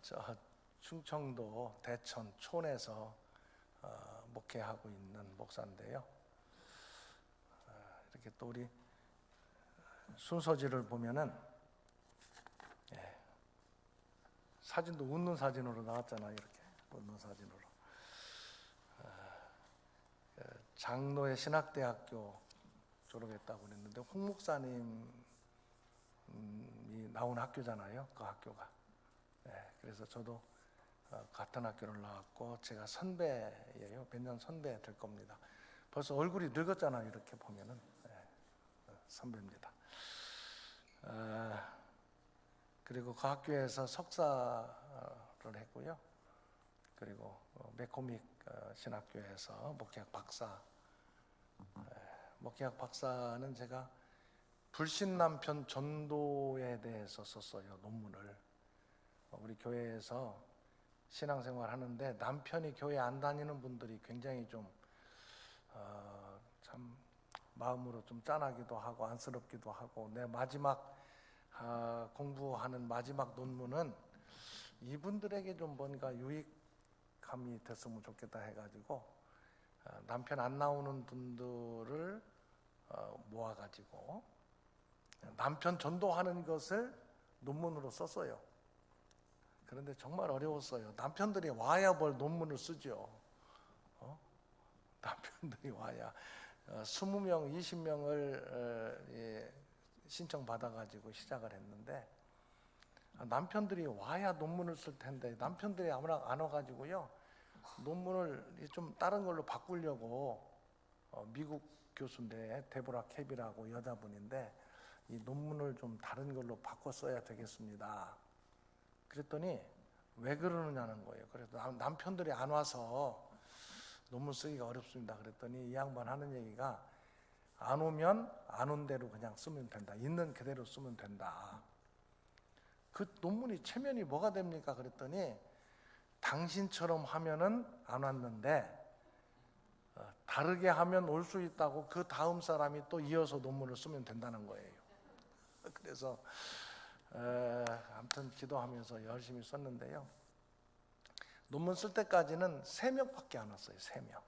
저 충청도 대천 촌에서 목회하고 있는 목사인데요. 이렇게 또 우리 순서지를 보면은 사진도 웃는 사진으로 나왔잖아요. 이렇게 웃는 사진으로. 장로의 신학대학교 졸업했다고 그랬는데 홍 목사님이 나온 학교잖아요. 그 학교가. 그래서 저도 같은 학교를 나왔고 제가 선배예요. 몇 년 선배 될 겁니다. 벌써 얼굴이 늙었잖아요. 이렇게 보면은 선배입니다. 그리고 그 학교에서 석사를 했고요. 그리고 매코믹 신학교에서 목회학 박사. 목회학 박사는 제가 불신 남편 전도에 대해서 썼어요. 논문을. 우리 교회에서 신앙생활 하는데 남편이 교회 안 다니는 분들이 굉장히 좀 참 마음으로 좀 짠하기도 하고 안쓰럽기도 하고, 내 마지막 공부하는 마지막 논문은 이분들에게 좀 뭔가 유익함이 됐으면 좋겠다 해가지고 남편 안 나오는 분들을 모아가지고 남편 전도하는 것을 논문으로 썼어요. 그런데 정말 어려웠어요. 남편들이 와야 뭘 논문을 쓰죠. 남편들이 와야 20명, 20명을 신청받아가지고 시작을 했는데 남편들이 와야 논문을 쓸 텐데 남편들이 아무나 안 와가지고요. 논문을 좀 다른 걸로 바꾸려고 미국 교수인데 데보라 캡이라고 여자분인데 이 논문을 좀 다른 걸로 바꿔 써야 되겠습니다. 그랬더니 왜 그러느냐는 거예요. 그래서 남편들이 안 와서 논문 쓰기가 어렵습니다. 그랬더니 이 양반 하는 얘기가 안 오면 안 온 대로 그냥 쓰면 된다. 있는 그대로 쓰면 된다. 그 논문이 체면이 뭐가 됩니까? 그랬더니 당신처럼 하면은 안 왔는데 다르게 하면 올 수 있다고 그 다음 사람이 또 이어서 논문을 쓰면 된다는 거예요. 그래서 아무튼 기도하면서 열심히 썼는데요. 논문 쓸 때까지는 3명밖에 안 왔어요. 3명.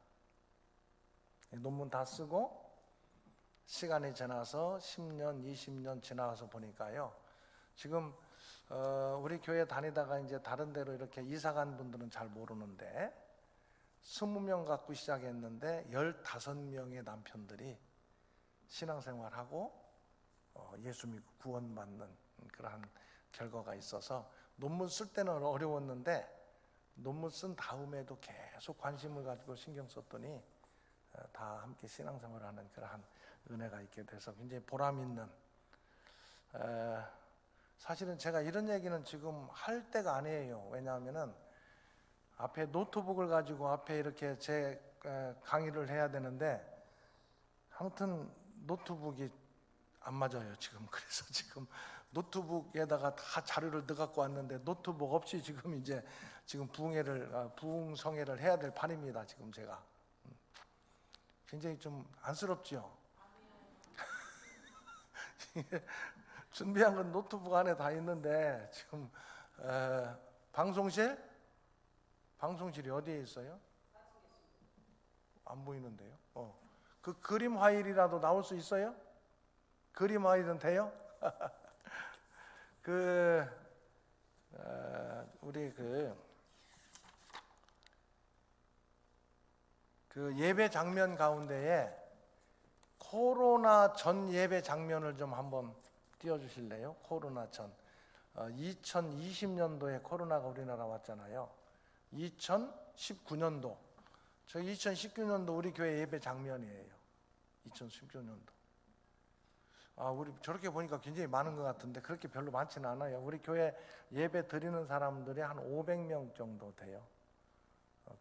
논문 다 쓰고 시간이 지나서 10년, 20년 지나서 보니까요. 지금 우리 교회 다니다가 이제 다른 데로 이렇게 이사 간 분들은 잘 모르는데 20명 갖고 시작했는데 15명의 남편들이 신앙생활하고 예수 믿고 구원받는 그러한 결과가 있어서 논문 쓸 때는 어려웠는데 논문 쓴 다음에도 계속 관심을 가지고 신경 썼더니 다 함께 신앙생활하는 그러한 은혜가 있게 돼서 굉장히 보람 있는, 사실은 제가 이런 얘기는 지금 할 때가 아니에요. 왜냐하면은 앞에 노트북을 가지고 앞에 이렇게 제 강의를 해야 되는데 아무튼 노트북이 안 맞아요 지금. 그래서 지금 노트북에다가 다 자료를 넣어갖고 왔는데 노트북 없이 지금 부흥성회를 해야 될 판입니다. 지금 제가 굉장히 좀 안쓰럽지요. 준비한 건 노트북 안에 다 있는데 지금 방송실이 어디에 있어요? 안 보이는데요. 그 그림 파일이라도 나올 수 있어요? 그림 파일은 돼요? 우리 그 예배 장면 가운데에 코로나 전 예배 장면을 좀 한번 띄워주실래요? 코로나 전 2020년도에 코로나가 우리나라 왔잖아요. 2019년도 저 2019년도 우리 교회 예배 장면이에요. 2019년도. 우리 저렇게 보니까 굉장히 많은 것 같은데 그렇게 별로 많지는 않아요. 우리 교회 예배 드리는 사람들이 한 500명 정도 돼요.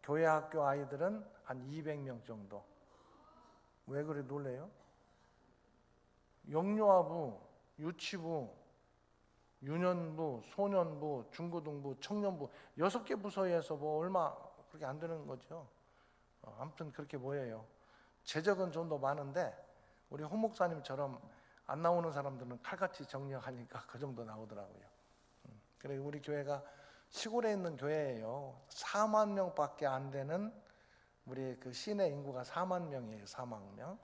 교회 학교 아이들은 한 200명 정도. 왜 그래 놀래요? 영유아부, 유치부, 유년부, 소년부, 중고등부, 청년부 6개 부서에서 뭐 얼마 그렇게 안 되는 거죠. 아무튼 그렇게 모여요. 재적은 좀 더 많은데 우리 홍 목사님처럼 안 나오는 사람들은 칼같이 정리하니까 그 정도 나오더라고요. 그래 우리 교회가 시골에 있는 교회예요. 4만 명밖에 안 되는 우리 그 시내 인구가 4만 명이에요. 4만 명.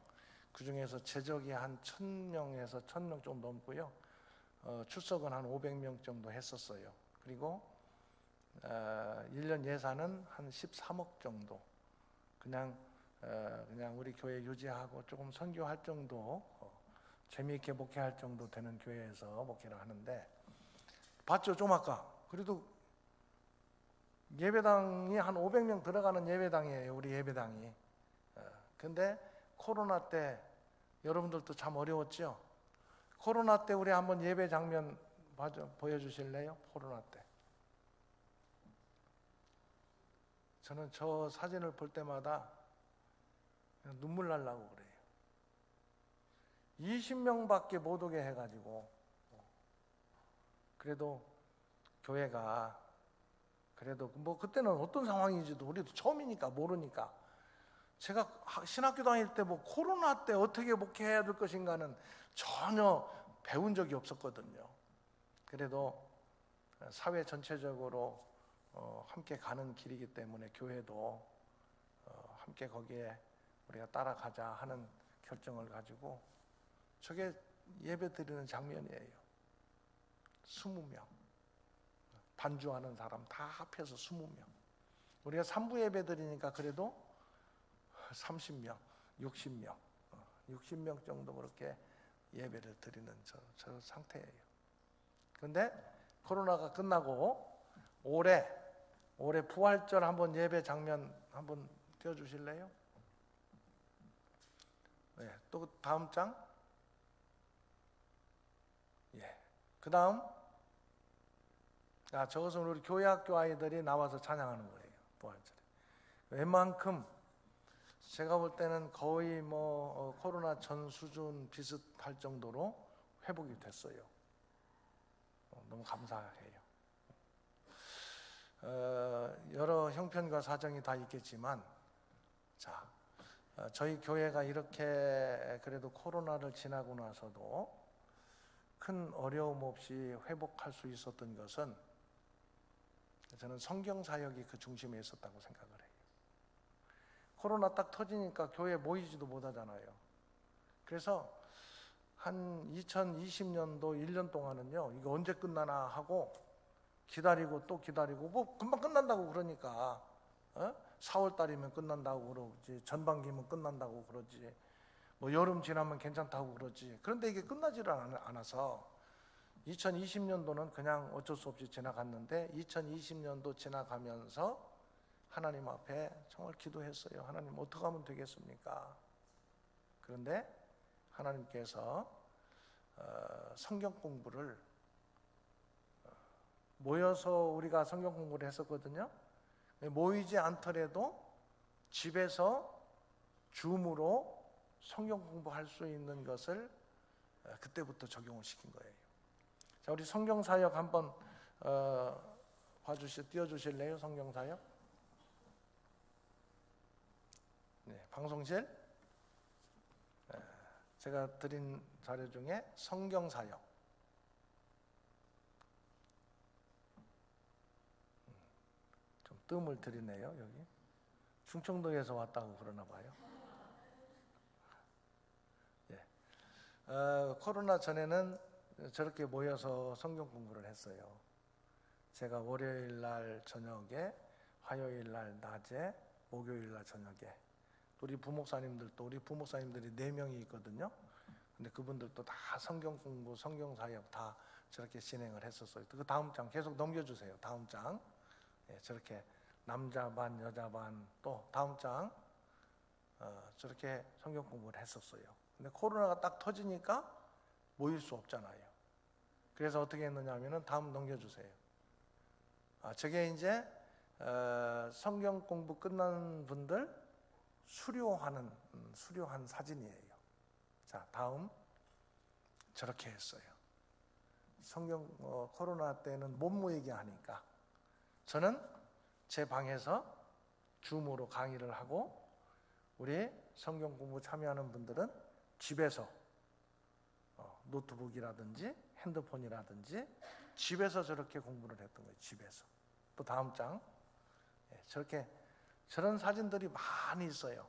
그 중에서 제적이 한 1,000명에서 1,000명 좀 넘고요. 출석은 한 500명 정도 했었어요. 그리고 1년 예산은 한 13억 정도. 그냥 우리 교회 유지하고 조금 선교할 정도, 재미있게 목회할 정도 되는 교회에서 목회를 하는데, 봤죠? 좀 아까. 그래도 예배당이 한 500명 들어가는 예배당이에요. 우리 예배당이. 근데 코로나 때 여러분들도 참 어려웠죠? 코로나 때 우리 한번 예배 장면 보여주실래요? 코로나 때. 저는 저 사진을 볼 때마다 그냥 눈물 나려고 그래요. 20명밖에 못 오게 해가지고, 그래도 교회가, 그래도 뭐 그때는 어떤 상황인지도 우리도 처음이니까 모르니까, 제가 신학교 다닐 때 뭐 코로나 때 어떻게 목회해야 될 것인가는 전혀 배운 적이 없었거든요. 그래도 사회 전체적으로 함께 가는 길이기 때문에 교회도 함께 거기에 우리가 따라가자 하는 결정을 가지고, 저게 예배 드리는 장면이에요. 20명 반주하는 사람 다 합해서 20명. 우리가 3부 예배 드리니까 그래도 30명, 60명 정도 그렇게 예배를 드리는 저 상태예요. 그런데 코로나가 끝나고 올해 부활절 한번 예배 장면 한번 띄워주실래요? 네, 또 다음 장. 예. 그 다음. 저것은 우리 교회학교 아이들이 나와서 찬양하는 거예요. 부활절에. 웬만큼 제가 볼 때는 거의 뭐 코로나 전 수준 비슷할 정도로 회복이 됐어요. 너무 감사해요. 여러 형편과 사정이 다 있겠지만, 저희 교회가 이렇게 그래도 코로나를 지나고 나서도 큰 어려움 없이 회복할 수 있었던 것은, 저는 성경 사역이 그 중심에 있었다고 생각을 해요. 코로나 딱 터지니까 교회 모이지도 못하잖아요. 그래서 한 2020년도 1년 동안은요, 이거 언제 끝나나 하고 기다리고 또 기다리고, 뭐 금방 끝난다고 그러니까 4월 달이면 끝난다고 그러지, 전반기면 끝난다고 그러지, 뭐 여름 지나면 괜찮다고 그러지. 그런데 이게 끝나지를 않아서 2020년도는 그냥 어쩔 수 없이 지나갔는데, 2020년도 지나가면서 하나님 앞에 정말 기도했어요. 하나님, 어떻게 하면 되겠습니까? 그런데 하나님께서 성경 공부를, 모여서 우리가 성경 공부를 했었거든요. 모이지 않더라도 집에서 줌으로 성경 공부할 수 있는 것을 그때부터 적용을 시킨 거예요. 자, 우리 성경 사역 한번 띄워주실래요? 성경 사역. 네, 방송실. 제가 드린 자료 중에 성경 사역. 좀 뜸을 들이네요. 여기 충청도에서 왔다고 그러나 봐요. 코로나 전에는 저렇게 모여서 성경 공부를 했어요. 제가 월요일 날 저녁에, 화요일 날 낮에, 목요일 날 저녁에, 우리 부목사님들이 4명이 있거든요. 근데 그분들도 다 성경 공부, 성경 사역 다 저렇게 진행을 했었어요. 그 다음 장 계속 넘겨주세요. 다음 장. 저렇게 남자 반, 여자 반, 또 다음 장. 저렇게 성경 공부를 했었어요. 근데 코로나가 딱 터지니까 모일 수 없잖아요. 그래서 어떻게 했느냐 하면은 다음 넘겨주세요. 저게 이제 성경 공부 끝난 분들 수료한 사진이에요. 자, 다음. 저렇게 했어요. 성경 코로나 때는 못 모이게 하니까 저는 제 방에서 줌으로 강의를 하고, 우리 성경 공부 참여하는 분들은 집에서 노트북이라든지 핸드폰이라든지 집에서 저렇게 공부를 했던 거예요. 집에서. 또 다음 장. 저런 사진들이 많이 있어요.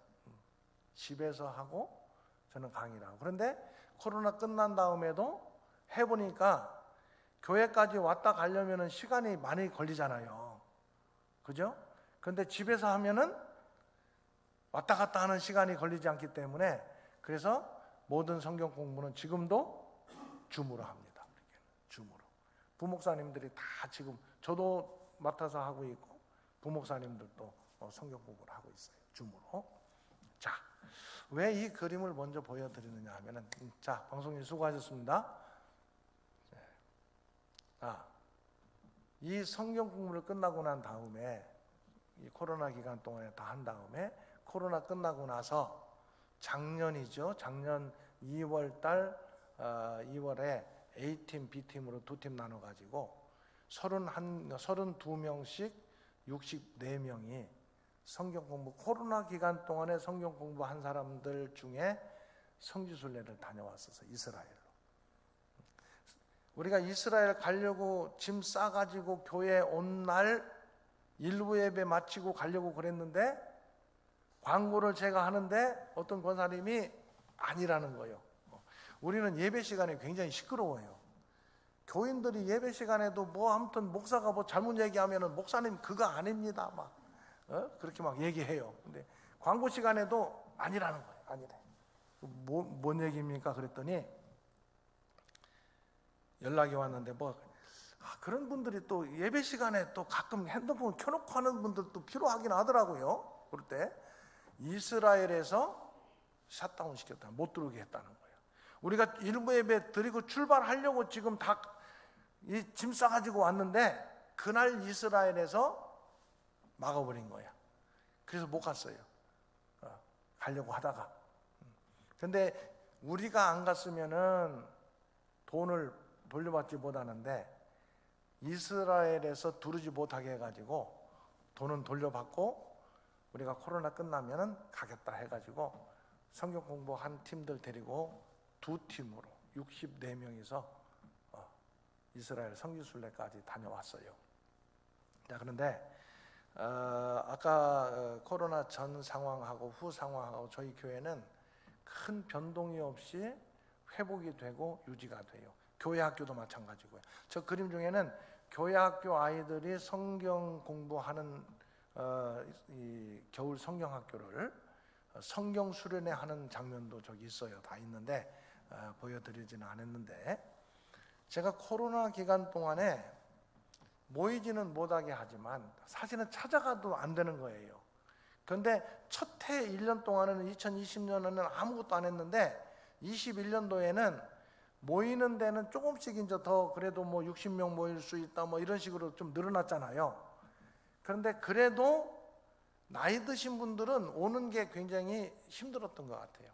집에서 하고 저는 강의를 하고. 그런데 코로나 끝난 다음에도 해보니까 교회까지 왔다 가려면 시간이 많이 걸리잖아요. 그죠? 그런데 집에서 하면은 왔다 갔다 하는 시간이 걸리지 않기 때문에, 그래서 모든 성경 공부는 지금도 줌으로 합니다. 줌으로. 부목사님들이 다 지금, 저도 맡아서 하고 있고 부목사님들도 성경 공부를 하고 있어요. 줌으로. 자, 왜 이 그림을 먼저 보여드리느냐 하면은, 자, 방송인 수고하셨습니다. 이 성경 공부를 끝나고 난 다음에, 이 코로나 기간 동안에 다 한 다음에, 코로나 끝나고 나서 작년이죠. 작년 2월 달 2월에 A팀, B팀으로 두 팀 나눠가지고 32명씩 64명이 성경 공부, 코로나 기간 동안에 성경 공부한 사람들 중에 성지순례를 다녀왔어서 이스라엘로. 우리가 이스라엘 가려고 짐 싸가지고 교회 온 날 일부 예배 마치고 가려고 그랬는데, 광고를 제가 하는데 어떤 권사님이 아니라는 거예요. 우리는 예배 시간에 굉장히 시끄러워요. 교인들이 예배 시간에도 아무튼 목사가 잘못 얘기하면은 목사님 그거 아닙니다 막 그렇게 막 얘기해요. 근데 광고 시간에도 아니라는 거예요. 아니래. 뭔 얘기입니까? 그랬더니 연락이 왔는데 그런 분들이 또 예배 시간에 또 가끔 핸드폰 켜놓고 하는 분들도 필요하긴 하더라고요. 그럴 때 이스라엘에서 샷다운 시켰다. 못 들어오게 했다는 거예요. 우리가 일부 예배 드리고 출발하려고 지금 다 이 짐 싸가지고 왔는데 그날 이스라엘에서 막아버린 거야. 그래서 못 갔어요. 가려고 하다가. 근데 우리가 안 갔으면은 돈을 돌려받지 못하는데, 이스라엘에서 두르지 못하게 해가지고 돈은 돌려받고, 우리가 코로나 끝나면은 가겠다 해가지고 성경 공부한 팀들 데리고 두 팀으로 64명이서 이스라엘 성지순례까지 다녀왔어요. 자, 그런데 아까 코로나 전 상황하고 후 상황하고 저희 교회는 큰 변동이 없이 회복이 되고 유지가 돼요. 교회 학교도 마찬가지고요. 저 그림 중에는 교회 학교 아이들이 성경 공부하는 이 겨울 성경 학교를 성경 수련회 하는 장면도 저기 있어요. 다 있는데 보여드리지는 않았는데, 제가 코로나 기간 동안에 모이지는 못하게 하지만 사실은 찾아가도 안 되는 거예요. 그런데 첫 해 1년 동안은 2020년에는 아무것도 안 했는데 21년도에는 모이는 데는 조금씩 이제 더 그래도 60명 모일 수 있다 이런 식으로 좀 늘어났잖아요. 그런데 그래도 나이 드신 분들은 오는 게 굉장히 힘들었던 것 같아요.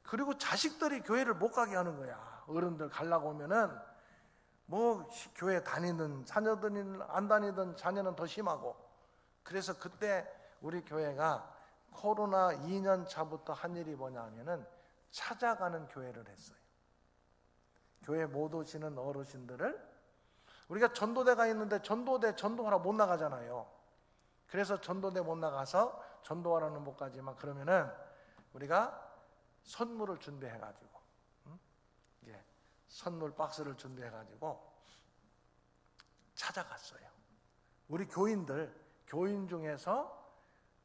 그리고 자식들이 교회를 못 가게 하는 거야. 어른들 가려고 오면은 교회 다니는 자녀들은 안 다니던 자녀는 더 심하고. 그래서 그때 우리 교회가 코로나 2년 차부터 한 일이 뭐냐면은 찾아가는 교회를 했어요. 교회 못 오시는 어르신들을, 우리가 전도대가 있는데 전도하러 못 나가잖아요. 그래서 전도대 못 나가서 전도하러는 못 가지만, 그러면은 우리가 선물을 준비해가지고, 선물 박스를 준비해가지고 찾아갔어요. 우리 교인 중에서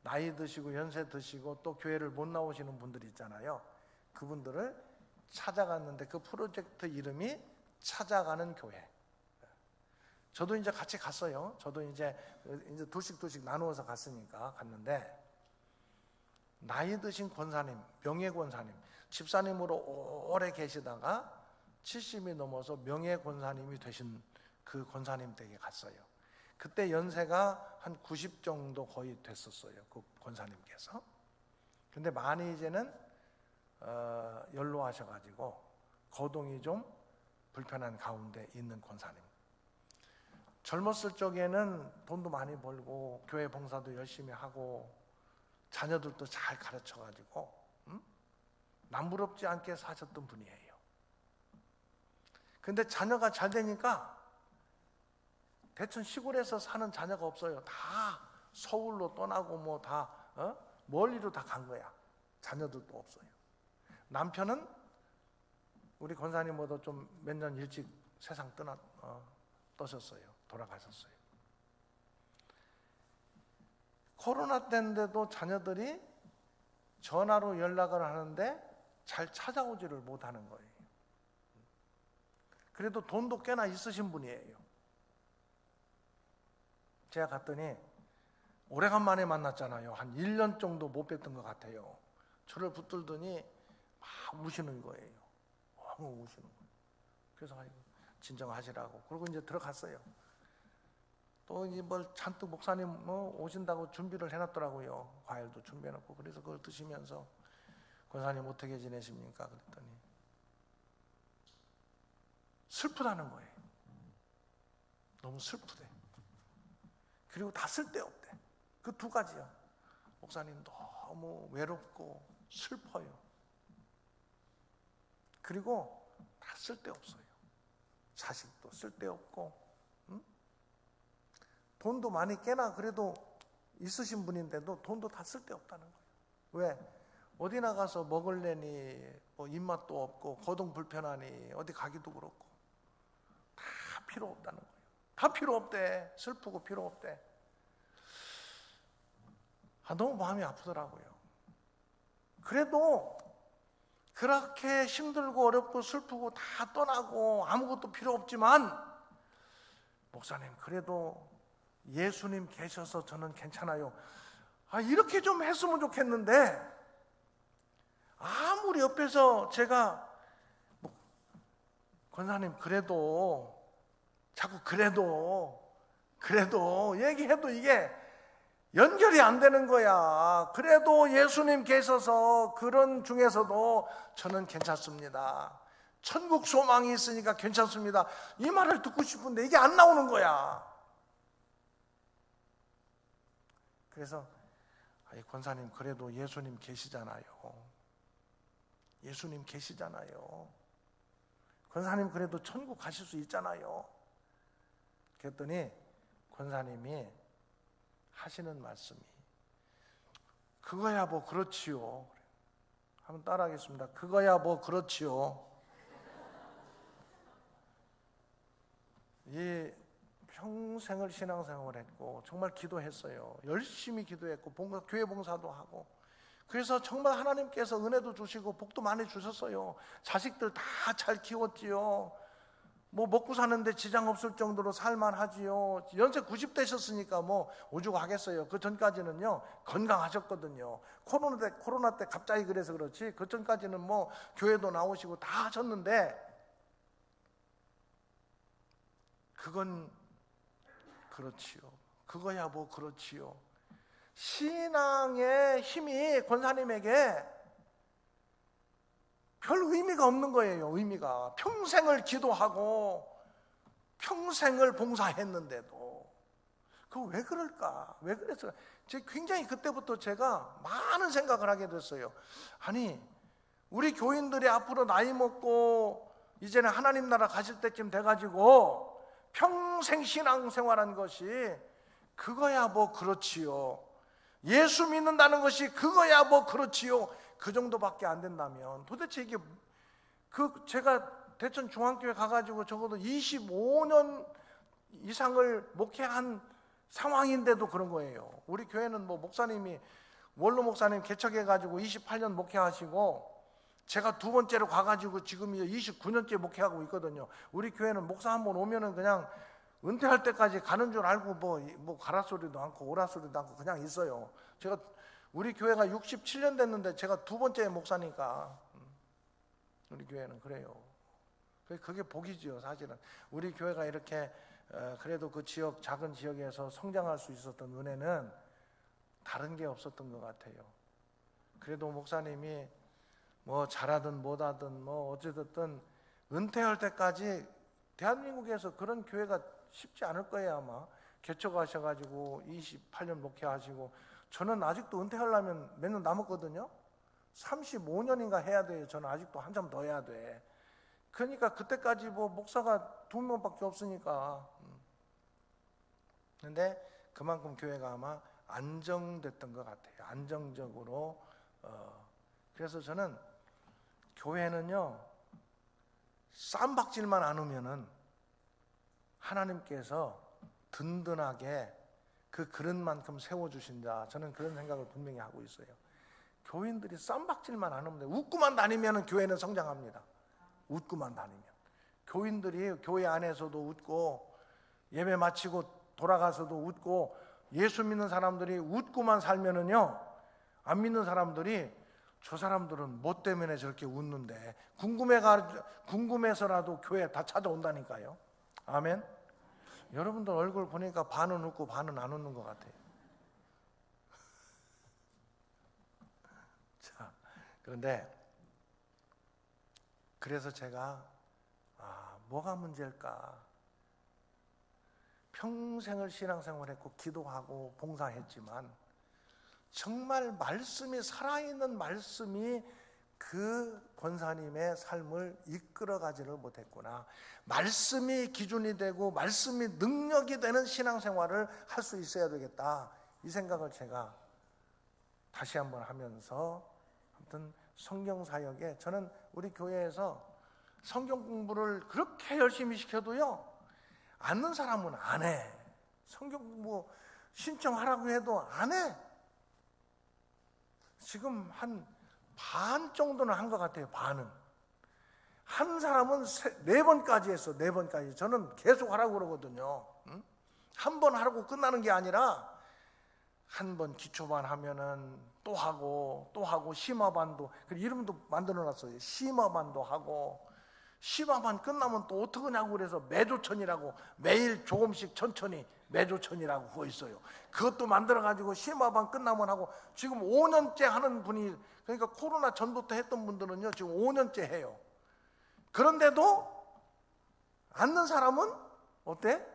나이 드시고 연세 드시고 또 교회를 못 나오시는 분들 있잖아요. 그분들을 찾아갔는데 그 프로젝트 이름이 찾아가는 교회. 저도 이제 같이 갔어요. 저도 이제 둘씩 나누어서 갔으니까 갔는데, 나이 드신 권사님, 명예 권사님, 집사님으로 오래 계시다가 70이 넘어서 명예 권사님이 되신 그 권사님 댁에 갔어요. 그때 연세가 한 90 정도 거의 됐었어요. 그 권사님께서. 근데 많이 이제는 연로하셔가지고 거동이 좀 불편한 가운데 있는 권사님. 젊었을 적에는 돈도 많이 벌고 교회 봉사도 열심히 하고 자녀들도 잘 가르쳐가지고 남부럽지 않게 사셨던 분이에요. 근데 자녀가 잘 되니까 대천 시골에서 사는 자녀가 없어요. 다 서울로 떠나고 뭐 다 멀리로 다 간 거야. 자녀들도 없어요. 남편은 우리 권사님보다 좀 몇 년 일찍 세상 떠셨어요. 돌아가셨어요. 코로나 때인데도 자녀들이 전화로 연락을 하는데 잘 찾아오지를 못하는 거예요. 그래도 돈도 꽤나 있으신 분이에요. 제가 갔더니 오래간만에 만났잖아요. 한 1년 정도 못 뵀던 것 같아요. 저를 붙들더니 막 우시는 거예요. 너무 우시는 거예요. 그래서 진정하시라고. 그리고 이제 들어갔어요. 또 이제 뭘 잔뜩 목사님 뭐 오신다고 준비를 해놨더라고요. 과일도 준비해놓고. 그래서 그걸 드시면서 권사님 어떻게 지내십니까? 그랬더니 슬프다는 거예요. 너무 슬프대. 그리고 다 쓸데없대. 그 두 가지요. 목사님 너무 외롭고 슬퍼요. 그리고 다 쓸데없어요. 자식도 쓸데없고, 돈도 많이 꽤나 그래도 있으신 분인데도 돈도 다 쓸데없다는 거예요. 왜? 어디 나가서 먹을래니 뭐 입맛도 없고 거동 불편하니 어디 가기도 그렇고 다 필요 없다는 거예요. 다 필요 없대. 슬프고 필요 없대. 너무 마음이 아프더라고요. 그래도 그렇게 힘들고 어렵고 슬프고 다 떠나고 아무것도 필요 없지만 목사님 그래도 예수님 계셔서 저는 괜찮아요. 이렇게 좀 했으면 좋겠는데 아무리 옆에서 제가 권사님 그래도 자꾸 그래도 얘기해도 이게 연결이 안 되는 거야. 그래도 예수님 계셔서 그런 중에서도 저는 괜찮습니다. 천국 소망이 있으니까 괜찮습니다. 이 말을 듣고 싶은데 이게 안 나오는 거야. 그래서 권사님 그래도 예수님 계시잖아요. 예수님 계시잖아요. 권사님 그래도 천국 가실 수 있잖아요. 그랬더니 권사님이 하시는 말씀이 그거야 뭐 그렇지요. 한번 따라하겠습니다. 그거야 뭐 그렇지요. 이 평생을 신앙생활을 했고 정말 기도했어요. 열심히 기도했고 교회 봉사도 하고 그래서 정말 하나님께서 은혜도 주시고 복도 많이 주셨어요. 자식들 다 잘 키웠지요. 뭐 먹고 사는데 지장 없을 정도로 살만하지요. 연세 90 되셨으니까 뭐 오죽하겠어요. 그 전까지는요 건강하셨거든요. 코로나 때 갑자기 그래서 그렇지 그 전까지는 뭐 교회도 나오시고 다 하셨는데 그건 그렇지요. 그거야 뭐 그렇지요. 신앙의 힘이 권사님에게 별 의미가 없는 거예요. 의미가 평생을 기도하고 평생을 봉사했는데도 그거 왜 그럴까? 왜 그랬을까? 굉장히 그때부터 제가 많은 생각을 하게 됐어요. 아니 우리 교인들이 앞으로 나이 먹고 이제는 하나님 나라 가실 때쯤 돼가지고 평생 신앙생활한 것이 그거야 뭐 그렇지요. 예수 믿는다는 것이 그거야 뭐 그렇지요. 그 정도밖에 안 된다면 도대체 이게 제가 대천 중앙교회 가가지고 적어도 25년 이상을 목회한 상황인데도 그런 거예요. 우리 교회는 뭐 목사님이 원로 목사님 개척해가지고 28년 목회하시고 제가 두 번째로 가가지고 지금 29년째 목회하고 있거든요. 우리 교회는 목사 한번 오면은 그냥 은퇴할 때까지 가는 줄 알고 뭐 가라 소리도 않고 오라 소리도 않고 그냥 있어요. 제가 우리 교회가 67년 됐는데 제가 두 번째 목사니까 우리 교회는 그래요. 그게 복이지요. 사실은 우리 교회가 이렇게 그래도 그 지역 작은 지역에서 성장할 수 있었던 은혜는 다른 게 없었던 것 같아요. 그래도 목사님이 뭐 잘하든 못하든 뭐 어찌됐든 은퇴할 때까지 대한민국에서 그런 교회가 쉽지 않을 거예요. 아마 개척하셔가지고 28년 목회하시고 저는 아직도 은퇴하려면 몇 년 남았거든요. 35년인가 해야 돼요. 저는 아직도 한참 더 해야 돼. 그러니까 그때까지 뭐 목사가 2명밖에 없으니까 그런데 그만큼 교회가 아마 안정됐던 것 같아요. 안정적으로. 그래서 저는 교회는요, 쌈박질만 안 오면은 하나님께서 든든하게 그 그릇만큼 세워주신다. 저는 그런 생각을 분명히 하고 있어요. 교인들이 쌈박질만 안 하면 웃고만 다니면 교회는 성장합니다. 웃고만 다니면. 교인들이 교회 안에서도 웃고 예배 마치고 돌아가서도 웃고 예수 믿는 사람들이 웃고만 살면은요, 안 믿는 사람들이 저 사람들은 뭐 때문에 저렇게 웃는데 궁금해서라도 교회 다 찾아온다니까요. 아멘. 여러분들 얼굴 보니까 반은 웃고 반은 안 웃는 것 같아요. 자, 그런데 그래서 제가 뭐가 문제일까? 평생을 신앙생활했고 기도하고 봉사했지만 정말 말씀이 살아있는 말씀이 그 권사님의 삶을 이끌어가지를 못했구나. 말씀이 기준이 되고 말씀이 능력이 되는 신앙생활을 할 수 있어야 되겠다. 이 생각을 제가 다시 한번 하면서 아무튼 성경사역에 저는 우리 교회에서 성경 공부를 그렇게 열심히 시켜도요, 아는 사람은 안 해. 성경 공부 신청하라고 해도 안 해. 지금 한 반 정도는 한 것 같아요. 반은. 한 사람은 4번까지 했어. 4번까지. 저는 계속 하라고 그러거든요. 한 번 하라고 끝나는 게 아니라 한 번 기초반 하면은 또 하고 심화반도, 이름도 만들어놨어요. 심화반도 하고, 심화반 끝나면 또 어떡하냐고 그래서 매조천이라고, 매일 조금씩 천천히 매조천이라고 그거 있어요. 그것도 만들어가지고 심화반 끝나면 하고, 지금 5년째 하는 분이, 그러니까 코로나 전부터 했던 분들은요 지금 5년째 해요. 그런데도 앉는 사람은 어때?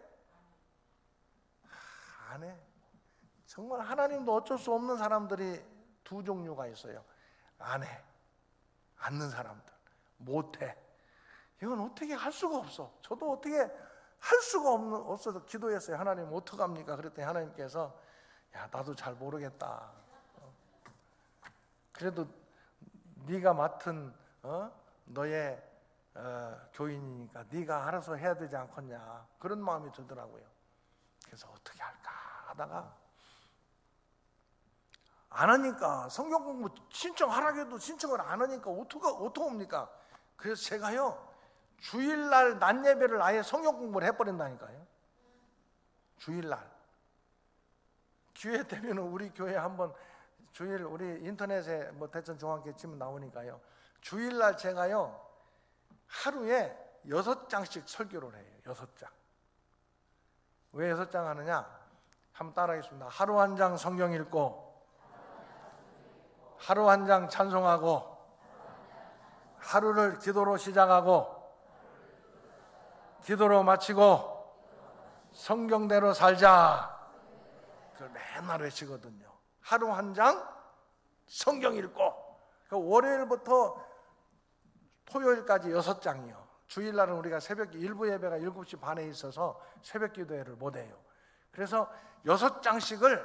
안 해. 정말 하나님도 어쩔 수 없는 사람들이 두 종류가 있어요. 안 해. 앉는 사람들. 못 해. 이건 어떻게 할 수가 없어. 저도 어떻게 할 수가 없어서 기도했어요. 하나님 어떡합니까? 그랬더니 하나님께서 야, 나도 잘 모르겠다. 그래도 네가 맡은 너의 교인이니까 네가 알아서 해야 되지 않겠냐, 그런 마음이 들더라고요. 그래서 어떻게 할까 하다가 안 하니까, 성경 공부 신청하라고 해도 신청을 안 하니까 어떡합니까? 그래서 제가요 주일날 낮 예배를 아예 성경 공부를 해버린다니까요. 주일날 기회 되면 우리 교회 한번 주일 우리 인터넷에 뭐 대천 중앙교회 치면 나오니까요. 주일날 제가요 하루에 6장씩 설교를 해요. 6장. 왜 6장 하느냐? 한번 따라하겠습니다. 하루 한 장 성경 읽고, 하루 한 장 찬송하고, 하루를 기도로 시작하고, 기도로 마치고, 성경대로 살자. 그걸 맨날 외치거든요. 하루 한 장 성경 읽고, 월요일부터 토요일까지 6장이요. 주일날은 우리가 새벽 일부 예배가 7시 반에 있어서 새벽 기도회를 못해요. 그래서 6장씩을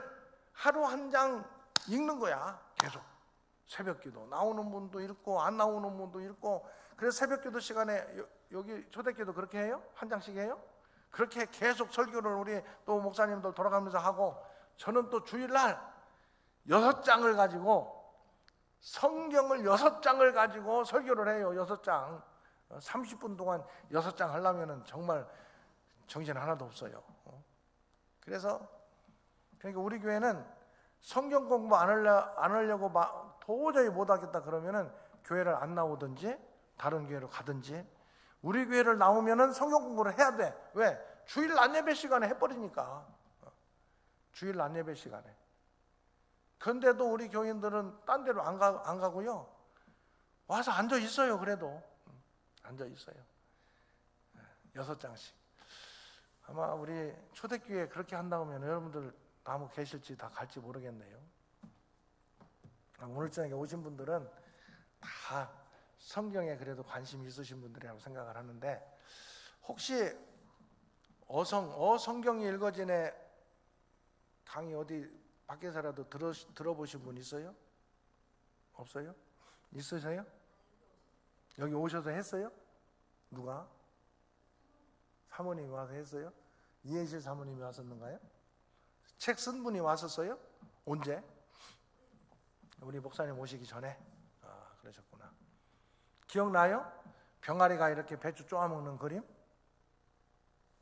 하루 한 장 읽는 거야. 계속 새벽 기도 나오는 분도 읽고 안 나오는 분도 읽고. 그래서 새벽 기도 시간에 여기 초대교도 그렇게 해요? 한 장씩 해요? 그렇게 계속 설교를 우리 또 목사님들 돌아가면서 하고, 저는 또 주일날 6장을 가지고, 성경을 6장을 가지고 설교를 해요. 6장 30분 동안 6장 하려면 정말 정신 하나도 없어요. 그래서 그러니까 우리 교회는 성경 공부 안 하려고 도저히 못하겠다 그러면은 교회를 안 나오든지 다른 교회로 가든지, 우리 교회를 나오면은 성경 공부를 해야 돼. 왜? 주일 낮 예배 시간에 해버리니까. 주일 낮 예배 시간에. 그런데도 우리 교인들은 딴 데로 안 가고요. 와서 앉아 있어요. 그래도 앉아 있어요. 6장씩. 아마 우리 초대교회 그렇게 한다고 하면 여러분들 아무 계실지 다 갈지 모르겠네요. 오늘 저녁에 오신 분들은 다 성경에 그래도 관심이 있으신 분들이라고 생각을 하는데, 혹시 어성경이 읽어지네 강의 어디 밖에서라도 들어보신 분 있어요? 없어요? 있으세요? 여기 오셔서 했어요? 누가? 사모님이 와서 했어요? 이해실 사모님이 왔었는가요? 책 쓴 분이 왔었어요? 언제? 우리 목사님 오시기 전에? 그러셨구나. 기억나요? 병아리가 이렇게 배추 쪼아먹는 그림?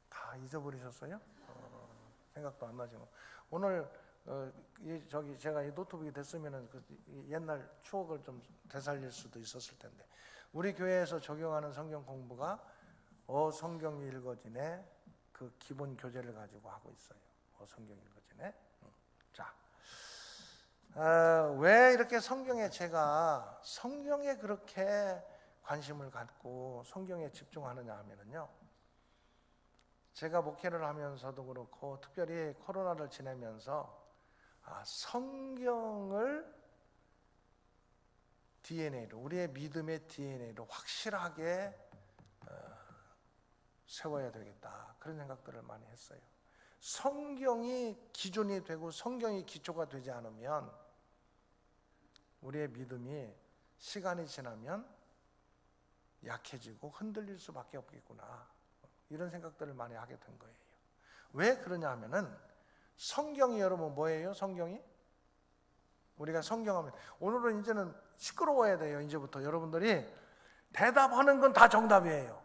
다 잊어버리셨어요? 생각도 안 나지만 오늘 제가 이 노트북이 됐으면은 옛날 추억을 좀 되살릴 수도 있었을 텐데, 우리 교회에서 적용하는 성경 공부가 성경이 읽어지네, 그 기본 교재를 가지고 하고 있어요. 성경이 읽어지네. 자, 왜 이렇게 제가 성경에 그렇게 관심을 갖고 성경에 집중하느냐 하면은요, 제가 목회를 하면서도 그렇고 특별히 코로나를 지내면서 성경을 DNA로, 우리의 믿음의 DNA로 확실하게 세워야 되겠다, 그런 생각들을 많이 했어요. 성경이 기준이 되고 성경이 기초가 되지 않으면 우리의 믿음이 시간이 지나면 약해지고 흔들릴 수밖에 없겠구나, 이런 생각들을 많이 하게 된 거예요. 왜 그러냐 하면은 성경이, 여러분 뭐예요? 성경이? 우리가 성경하면, 오늘은 이제는 시끄러워야 돼요. 이제부터 여러분들이 대답하는 건 다 정답이에요.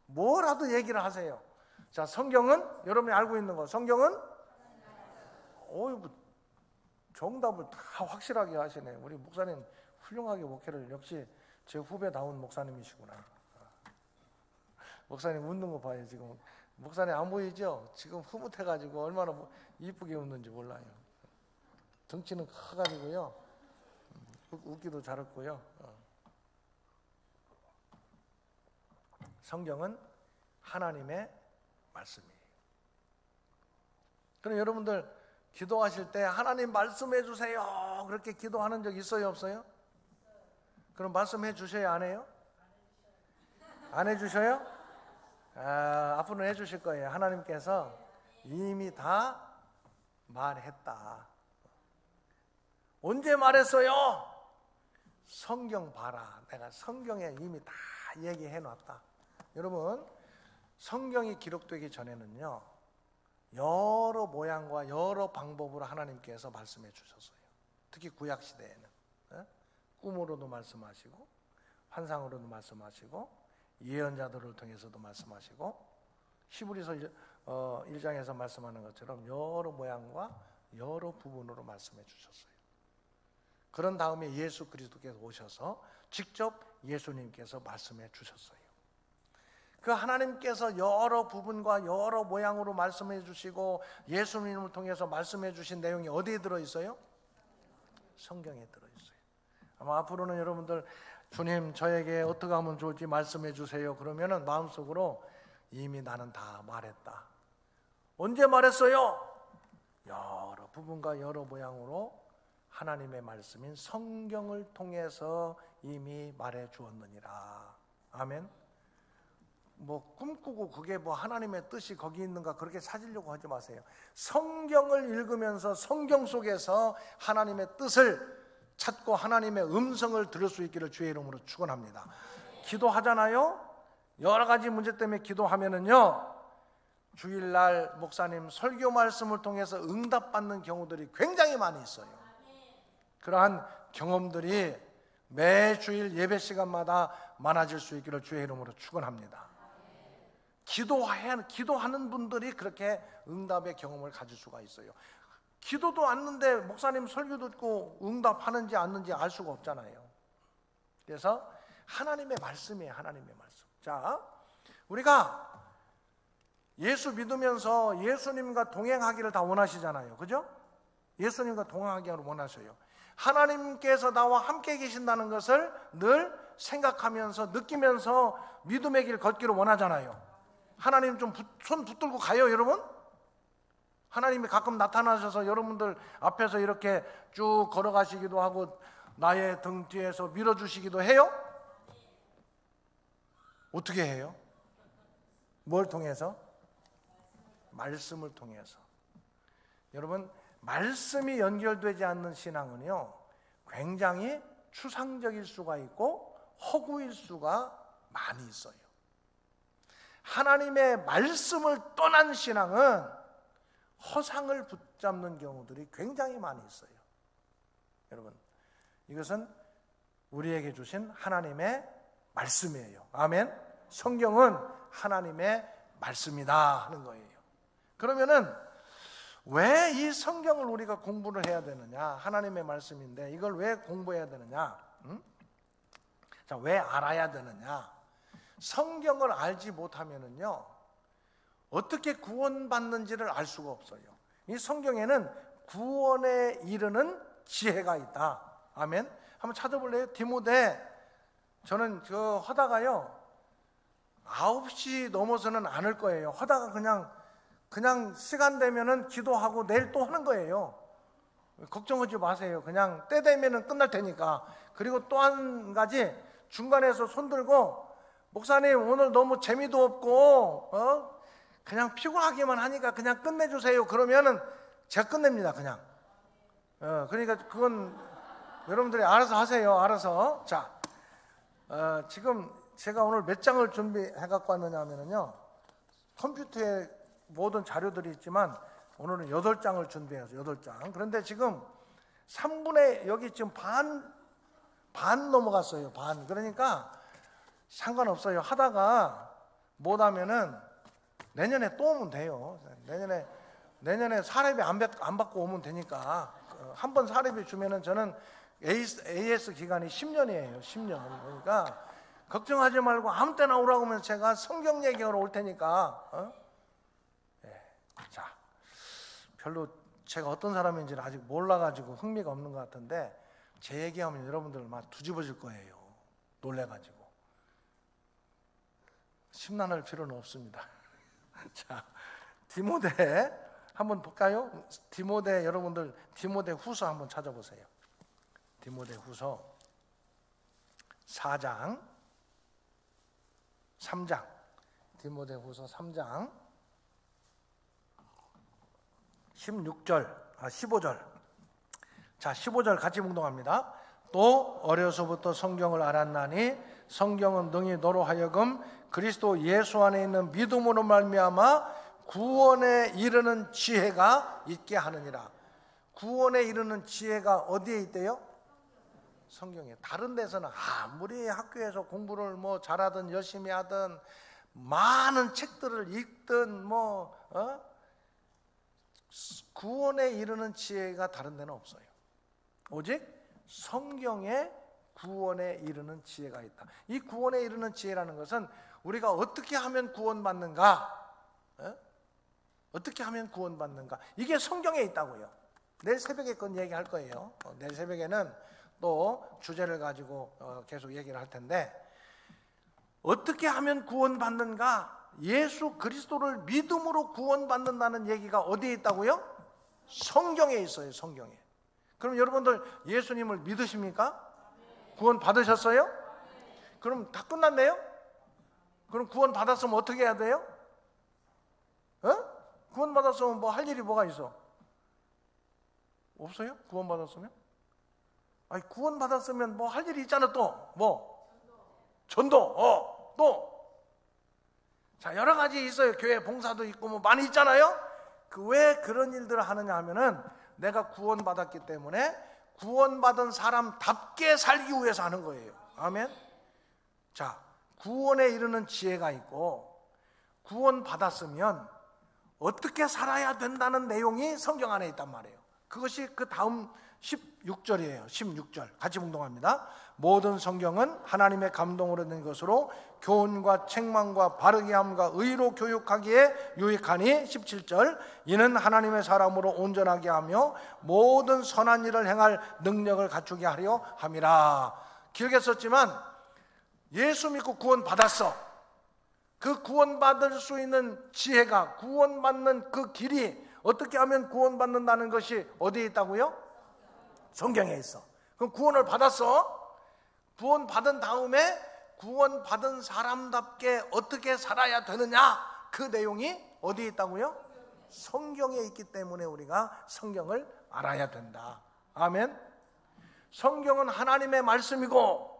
뭐라도 얘기를 하세요. 자, 성경은 여러분이 알고 있는 거, 성경은 정답을 다 확실하게 하시네. 우리 목사님 훌륭하게 목회를, 역시 제 후배다운 목사님이시구나. 목사님 웃는 거 봐요. 지금 목사님 안 보이죠? 지금 흐뭇해가지고 얼마나 이쁘게 웃는지 몰라요. 덩치는 커가지고요, 웃기도 잘 웃고요. 성경은 하나님의 말씀이에요. 그럼 여러분들 기도하실 때 하나님 말씀해 주세요, 그렇게 기도하는 적 있어요, 없어요? 그럼 말씀해 주셔야 안 해요? 안 해주셔요? 앞으로는 해주실 거예요. 하나님께서 이미 다 말했다. 언제 말했어요? 성경 봐라, 내가 성경에 이미 다 얘기해 놨다. 여러분, 성경이 기록되기 전에는요, 여러 모양과 여러 방법으로 하나님께서 말씀해 주셨어요. 특히 구약 시대에는 꿈으로도 말씀하시고, 환상으로도 말씀하시고, 예언자들을 통해서도 말씀하시고, 히브리서 1장에서 말씀하는 것처럼 여러 모양과 여러 부분으로 말씀해 주셨어요. 그런 다음에 예수 그리스도께서 오셔서 직접 예수님께서 말씀해 주셨어요. 그 하나님께서 여러 부분과 여러 모양으로 말씀해 주시고 예수님을 통해서 말씀해 주신 내용이 어디에 들어있어요? 성경에 들어있어요. 아마 앞으로는 여러분들, 주님 저에게 어떻게 하면 좋을지 말씀해 주세요, 그러면은 마음속으로 이미 나는 다 말했다. 언제 말했어요? 여러 부분과 여러 모양으로 하나님의 말씀인 성경을 통해서 이미 말해 주었느니라. 아멘. 꿈꾸고 그게 하나님의 뜻이 거기 있는가 그렇게 찾으려고 하지 마세요. 성경을 읽으면서 성경 속에서 하나님의 뜻을 찾고 하나님의 음성을 들을 수 있기를 주의 이름으로 축원합니다. 기도하잖아요. 여러 가지 문제 때문에 기도하면은요, 주일날 목사님 설교 말씀을 통해서 응답받는 경우들이 굉장히 많이 있어요. 그러한 경험들이 매주일 예배 시간마다 많아질 수 있기를 주의 이름으로 축원합니다. 기도하는 분들이 그렇게 응답의 경험을 가질 수가 있어요. 기도도 않는데 목사님 설교 듣고 응답하는지 않는지 알 수가 없잖아요. 그래서 하나님의 말씀이에요. 하나님의 말씀. 자, 우리가 예수 믿으면서 예수님과 동행하기를 다 원하시잖아요. 그죠? 예수님과 동행하기를 원하셔요. 하나님께서 나와 함께 계신다는 것을 늘 생각하면서 느끼면서 믿음의 길 걷기를 원하잖아요. 하나님 좀 손 붙들고 가요, 여러분? 하나님이 가끔 나타나셔서 여러분들 앞에서 이렇게 쭉 걸어가시기도 하고 나의 등 뒤에서 밀어주시기도 해요? 어떻게 해요? 뭘 통해서? 말씀을 통해서. 여러분, 말씀이 연결되지 않는 신앙은요, 굉장히 추상적일 수가 있고 허구일 수가 많이 있어요. 하나님의 말씀을 떠난 신앙은 허상을 붙잡는 경우들이 굉장히 많이 있어요. 여러분, 이것은 우리에게 주신 하나님의 말씀이에요. 아멘. 성경은 하나님의 말씀이다 하는 거예요. 그러면은 왜 이 성경을 우리가 공부를 해야 되느냐? 하나님의 말씀인데 이걸 왜 공부해야 되느냐? 자, 왜 알아야 되느냐? 성경을 알지 못하면은요, 어떻게 구원받는지를 알 수가 없어요. 이 성경에는 구원에 이르는 지혜가 있다. 아멘. 한번 찾아볼래요? 디모데, 저는 하다가요 9시 넘어서는 안 할 거예요. 하다가 그냥 시간 되면은 기도하고 내일 또 하는 거예요. 걱정하지 마세요. 그냥 때 되면은 끝날 테니까. 그리고 또 한 가지, 중간에서 손 들고 목사님 오늘 너무 재미도 없고 그냥 피곤하기만 하니까 그냥 끝내주세요. 그러면은 제가 끝냅니다. 그냥. 그러니까 그건 여러분들이 알아서 하세요. 알아서. 자, 지금 제가 오늘 몇 장을 준비해 갖고 왔느냐 하면은요, 컴퓨터에 모든 자료들이 있지만 오늘은 8장을 준비해서 8장. 그런데 지금 3분의 여기 지금 반 넘어갔어요. 반. 그러니까 상관없어요. 하다가 못하면은 내년에 또 오면 돼요. 내년에 사례비 안 받고 오면 되니까. 한 번 사례비 주면은 저는 AS 기간이 10년이에요. 10년. 그러니까 걱정하지 말고 아무 때나 오라고 하면 제가 성경 얘기하러 올 테니까. 자, 별로 제가 어떤 사람인지는 아직 몰라가지고 흥미가 없는 것 같은데 제 얘기하면 여러분들 막 뒤집어질 거예요. 놀래가지고. 심란할 필요는 없습니다. 자, 디모데 한번 볼까요? 디모데, 여러분들 디모데 후서 한번 찾아보세요. 디모데 후서 4장 3장, 디모데 후서 3장 15절. 자, 15절 같이 묵동합니다. 또 어려서부터 성경을 알았나니 성경은 능히 너로 하여금 그리스도 예수 안에 있는 믿음으로 말미암아 구원에 이르는 지혜가 있게 하느니라. 구원에 이르는 지혜가 어디에 있대요? 성경에. 다른 데서는 아무리 학교에서 공부를 뭐 잘하든 열심히 하든 많은 책들을 읽든 구원에 이르는 지혜가 다른 데는 없어요. 오직 성경에 구원에 이르는 지혜가 있다. 이 구원에 이르는 지혜라는 것은 우리가 어떻게 하면 구원받는가? 어떻게 하면 구원받는가? 이게 성경에 있다고요. 내일 새벽에 그건 얘기할 거예요. 내일 새벽에는 또 주제를 가지고 계속 얘기를 할 텐데, 어떻게 하면 구원받는가? 예수 그리스도를 믿음으로 구원받는다는 얘기가 어디에 있다고요? 성경에 있어요. 성경에. 그럼 여러분들 예수님을 믿으십니까? 구원 받으셨어요? 그럼 다 끝났네요? 그럼 구원 받았으면 어떻게 해야 돼요? 구원 받았으면 뭐 할 일이 뭐가 있어? 없어요? 구원 받았으면? 아니, 구원 받았으면 뭐 할 일이 있잖아. 또 뭐? 전도. 또 자, 여러 가지 있어요. 교회 봉사도 있고 뭐 많이 있잖아요. 왜 그런 일들을 하느냐 하면은 내가 구원받았기 때문에 구원받은 사람답게 살기 위해서 하는 거예요. 아멘. 자, 구원에 이르는 지혜가 있고 구원받았으면 어떻게 살아야 된다는 내용이 성경 안에 있단 말이에요. 그것이 그 다음 16절이에요. 16절 같이 묵동합니다. 모든 성경은 하나님의 감동으로 된 것으로 교훈과 책망과 바르게 함과 의로 교육하기에 유익하니 17절 이는 하나님의 사람으로 온전하게 하며 모든 선한 일을 행할 능력을 갖추게 하려 함이라. 길게 썼지만 예수 믿고 구원 받았어. 그 구원받을 수 있는 지혜가, 구원받는 그 길이, 어떻게 하면 구원받는다는 것이 어디에 있다고요? 성경에 있어. 그럼 구원을 받았어. 구원받은 다음에 구원받은 사람답게 어떻게 살아야 되느냐, 그 내용이 어디에 있다고요? 성경에 있기 때문에 우리가 성경을 알아야 된다. 아멘. 성경은 하나님의 말씀이고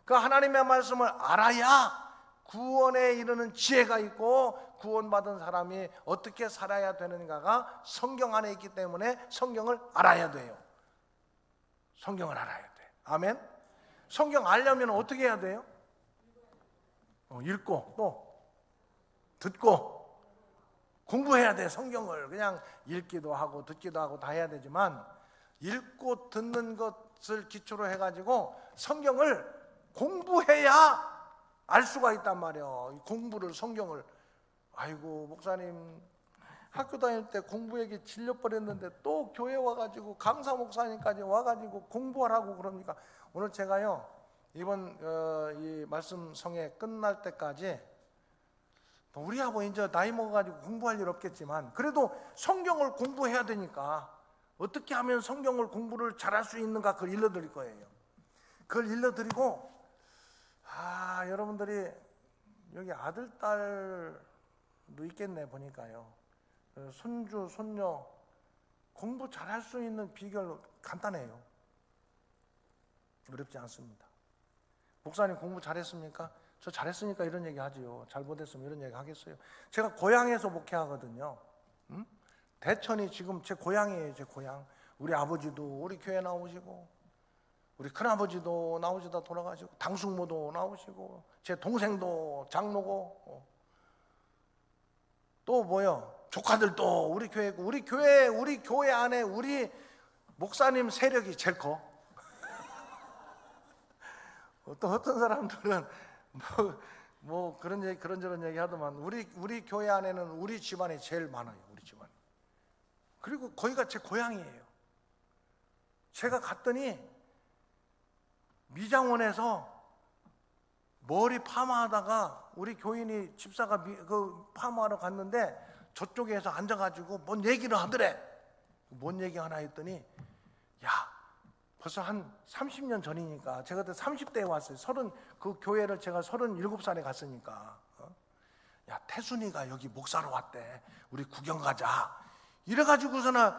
그 하나님의 말씀을 알아야 구원에 이르는 지혜가 있고 구원받은 사람이 어떻게 살아야 되는가가 성경 안에 있기 때문에 성경을 알아야 돼요. 성경을 알아야 돼. 아멘. 성경 알려면 어떻게 해야 돼요? 읽고 또 듣고 공부해야 돼. 성경을 그냥 읽기도 하고 듣기도 하고 다 해야 되지만 읽고 듣는 것을 기초로 해가지고 성경을 공부해야 알 수가 있단 말이에요. 공부를 성경을 아이고 목사님 학교 다닐 때 공부 얘기 질려버렸는데 또 교회 와가지고 강사 목사님까지 와가지고 공부하라고 그러니까 오늘 제가요 이번 이 말씀 성회 끝날 때까지 우리 아버 이제 나이 먹어가지고 공부할 일 없겠지만 그래도 성경을 공부해야 되니까 어떻게 하면 성경을 공부를 잘할 수 있는가 그걸 일러드릴 거예요. 그걸 일러드리고 여러분들이 여기 아들 딸도 있겠네 보니까요. 손주 손녀 공부 잘할 수 있는 비결 간단해요. 어렵지 않습니다. 목사님 공부 잘했습니까? 저 잘했으니까 이런 얘기 하지요. 잘 못했으면 이런 얘기 하겠어요. 제가 고향에서 목회하거든요. 대천이 지금 제 고향이에요. 제 고향. 우리 아버지도 우리 교회 나오시고 우리 큰아버지도 나오시다 돌아가시고 당숙모도 나오시고 제 동생도 장로고 또 뭐요? 조카들도 우리 교회고 우리 교회 안에 우리 목사님 세력이 제일 커. 또 어떤 사람들은 뭐 그런저런 얘기 하더만 우리 교회 안에는 우리 집안이 제일 많아요. 우리 집안. 그리고 거기가 제 고향이에요. 제가 갔더니 미장원에서 머리 파마하다가 우리 교인이 집사가 그 파마하러 갔는데 저쪽에서 앉아가지고 뭔 얘기를 하더래. 뭔 얘기 하나 했더니 야 벌써 한 30년 전이니까 제가 그때 30대에 왔어요. 그 교회를 제가 37살에 갔으니까 야 태순이가 여기 목사로 왔대. 우리 구경 가자. 이래가지고서는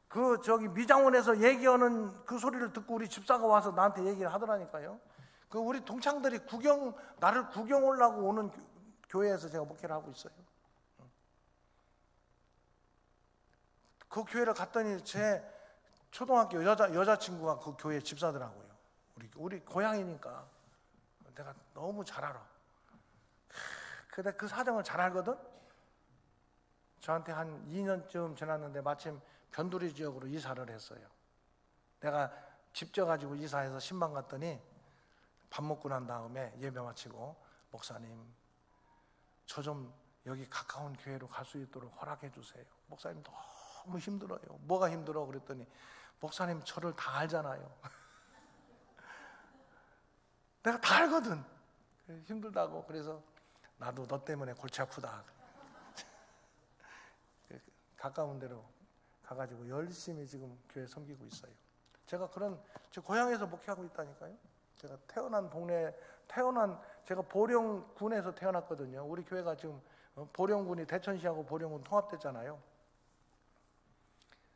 그 저기 미장원에서 얘기하는 그 소리를 듣고 우리 집사가 와서 나한테 얘기를 하더라니까요. 그 우리 동창들이 나를 구경 오려고 오는 교회에서 제가 목회를 하고 있어요. 그 교회를 갔더니 제 초등학교 여자친구가 그 교회 집사더라고요. 우리 고향이니까 내가 너무 잘 알아. 근데 그 사정을 잘 알거든. 저한테 한 2년쯤 지났는데 마침 변두리 지역으로 이사를 했어요. 내가 집 져가지고 이사해서 신방 갔더니 밥 먹고 난 다음에 예배 마치고 목사님 저 좀 여기 가까운 교회로 갈 수 있도록 허락해 주세요. 목사님 너무 힘들어요. 뭐가 힘들어? 그랬더니 목사님 저를 다 알잖아요. 내가 다 알거든. 힘들다고. 그래서 나도 너 때문에 골치 아프다. 가까운 데로 가가지고 열심히 지금 교회 섬기고 있어요. 제가 제 고향에서 목회하고 있다니까요. 제가 제가 보령군에서 태어났거든요. 우리 교회가 지금 보령군이 대천시하고 보령군 통합됐잖아요.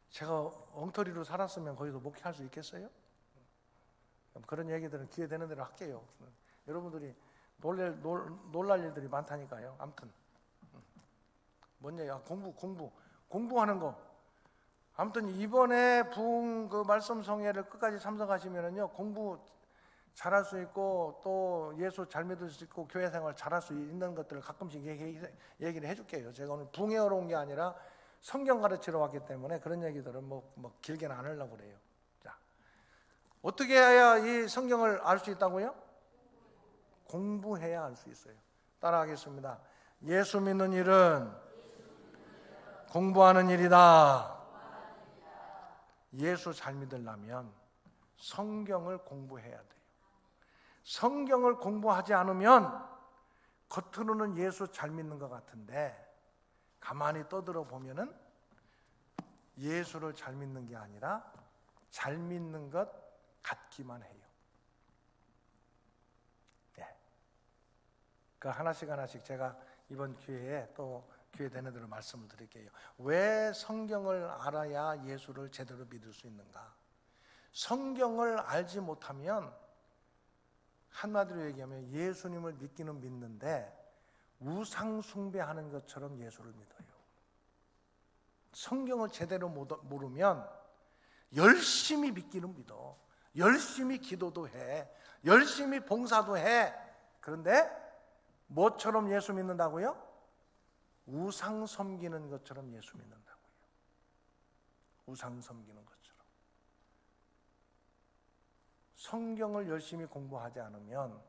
제가 엉터리로 살았으면 거기서 목회할 수 있겠어요? 그런 얘기들은 기회 되는 대로 할게요. 여러분들이 놀랄 일들이 많다니까요. 아무튼 뭔 얘기야? 공부하는 거. 아무튼 이번에 부흥 그 말씀 성회를 끝까지 참석하시면은요 공부 잘할 수 있고 또 예수 잘 믿을 수 있고 교회 생활 잘할 수 있는 것들을 가끔씩 얘기를 해줄게요. 제가 오늘 부흥회하러 온 게 아니라 성경 가르치러 왔기 때문에 그런 얘기들은 뭐 길게는 안 하려고 그래요. 자, 어떻게 해야 이 성경을 알 수 있다고요? 공부해야 알 수 있어요. 따라하겠습니다. 예수 믿는 일은 공부하는 일이다. 예수 잘 믿으려면 성경을 공부해야 돼요. 성경을 공부하지 않으면 겉으로는 예수 잘 믿는 것 같은데 가만히 떠들어 보면은 예수를 잘 믿는 게 아니라 잘 믿는 것 같기만 해요. 네. 그 하나씩 제가 이번 기회에 또 기회 되는 대로 말씀을 드릴게요. 왜 성경을 알아야 예수를 제대로 믿을 수 있는가? 성경을 알지 못하면 한마디로 얘기하면 예수님을 믿기는 믿는데 우상 숭배하는 것처럼 예수를 믿어요. 성경을 제대로 모르면 열심히 믿기는 믿어. 열심히 기도도 해. 열심히 봉사도 해. 그런데 뭐처럼 예수 믿는다고요? 우상 섬기는 것처럼 예수 믿는다고요. 우상 섬기는 것처럼. 성경을 열심히 공부하지 않으면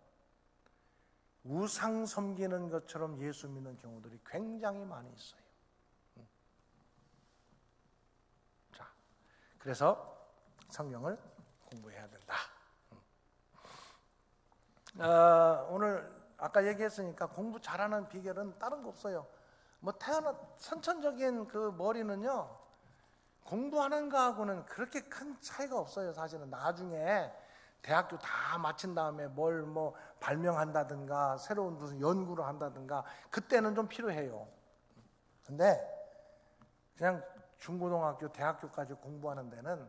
우상 섬기는 것처럼 예수 믿는 경우들이 굉장히 많이 있어요. 자, 그래서 성경을 공부해야 된다. 오늘 아까 얘기했으니까 공부 잘하는 비결은 다른 거 없어요. 뭐 태어난 선천적인 그 머리는요, 공부하는 거하고는 그렇게 큰 차이가 없어요. 사실은 나중에 대학교 다 마친 다음에 뭘 뭐 발명한다든가 새로운 무슨 연구를 한다든가 그때는 좀 필요해요. 근데 그냥 중고등학교, 대학교까지 공부하는 데는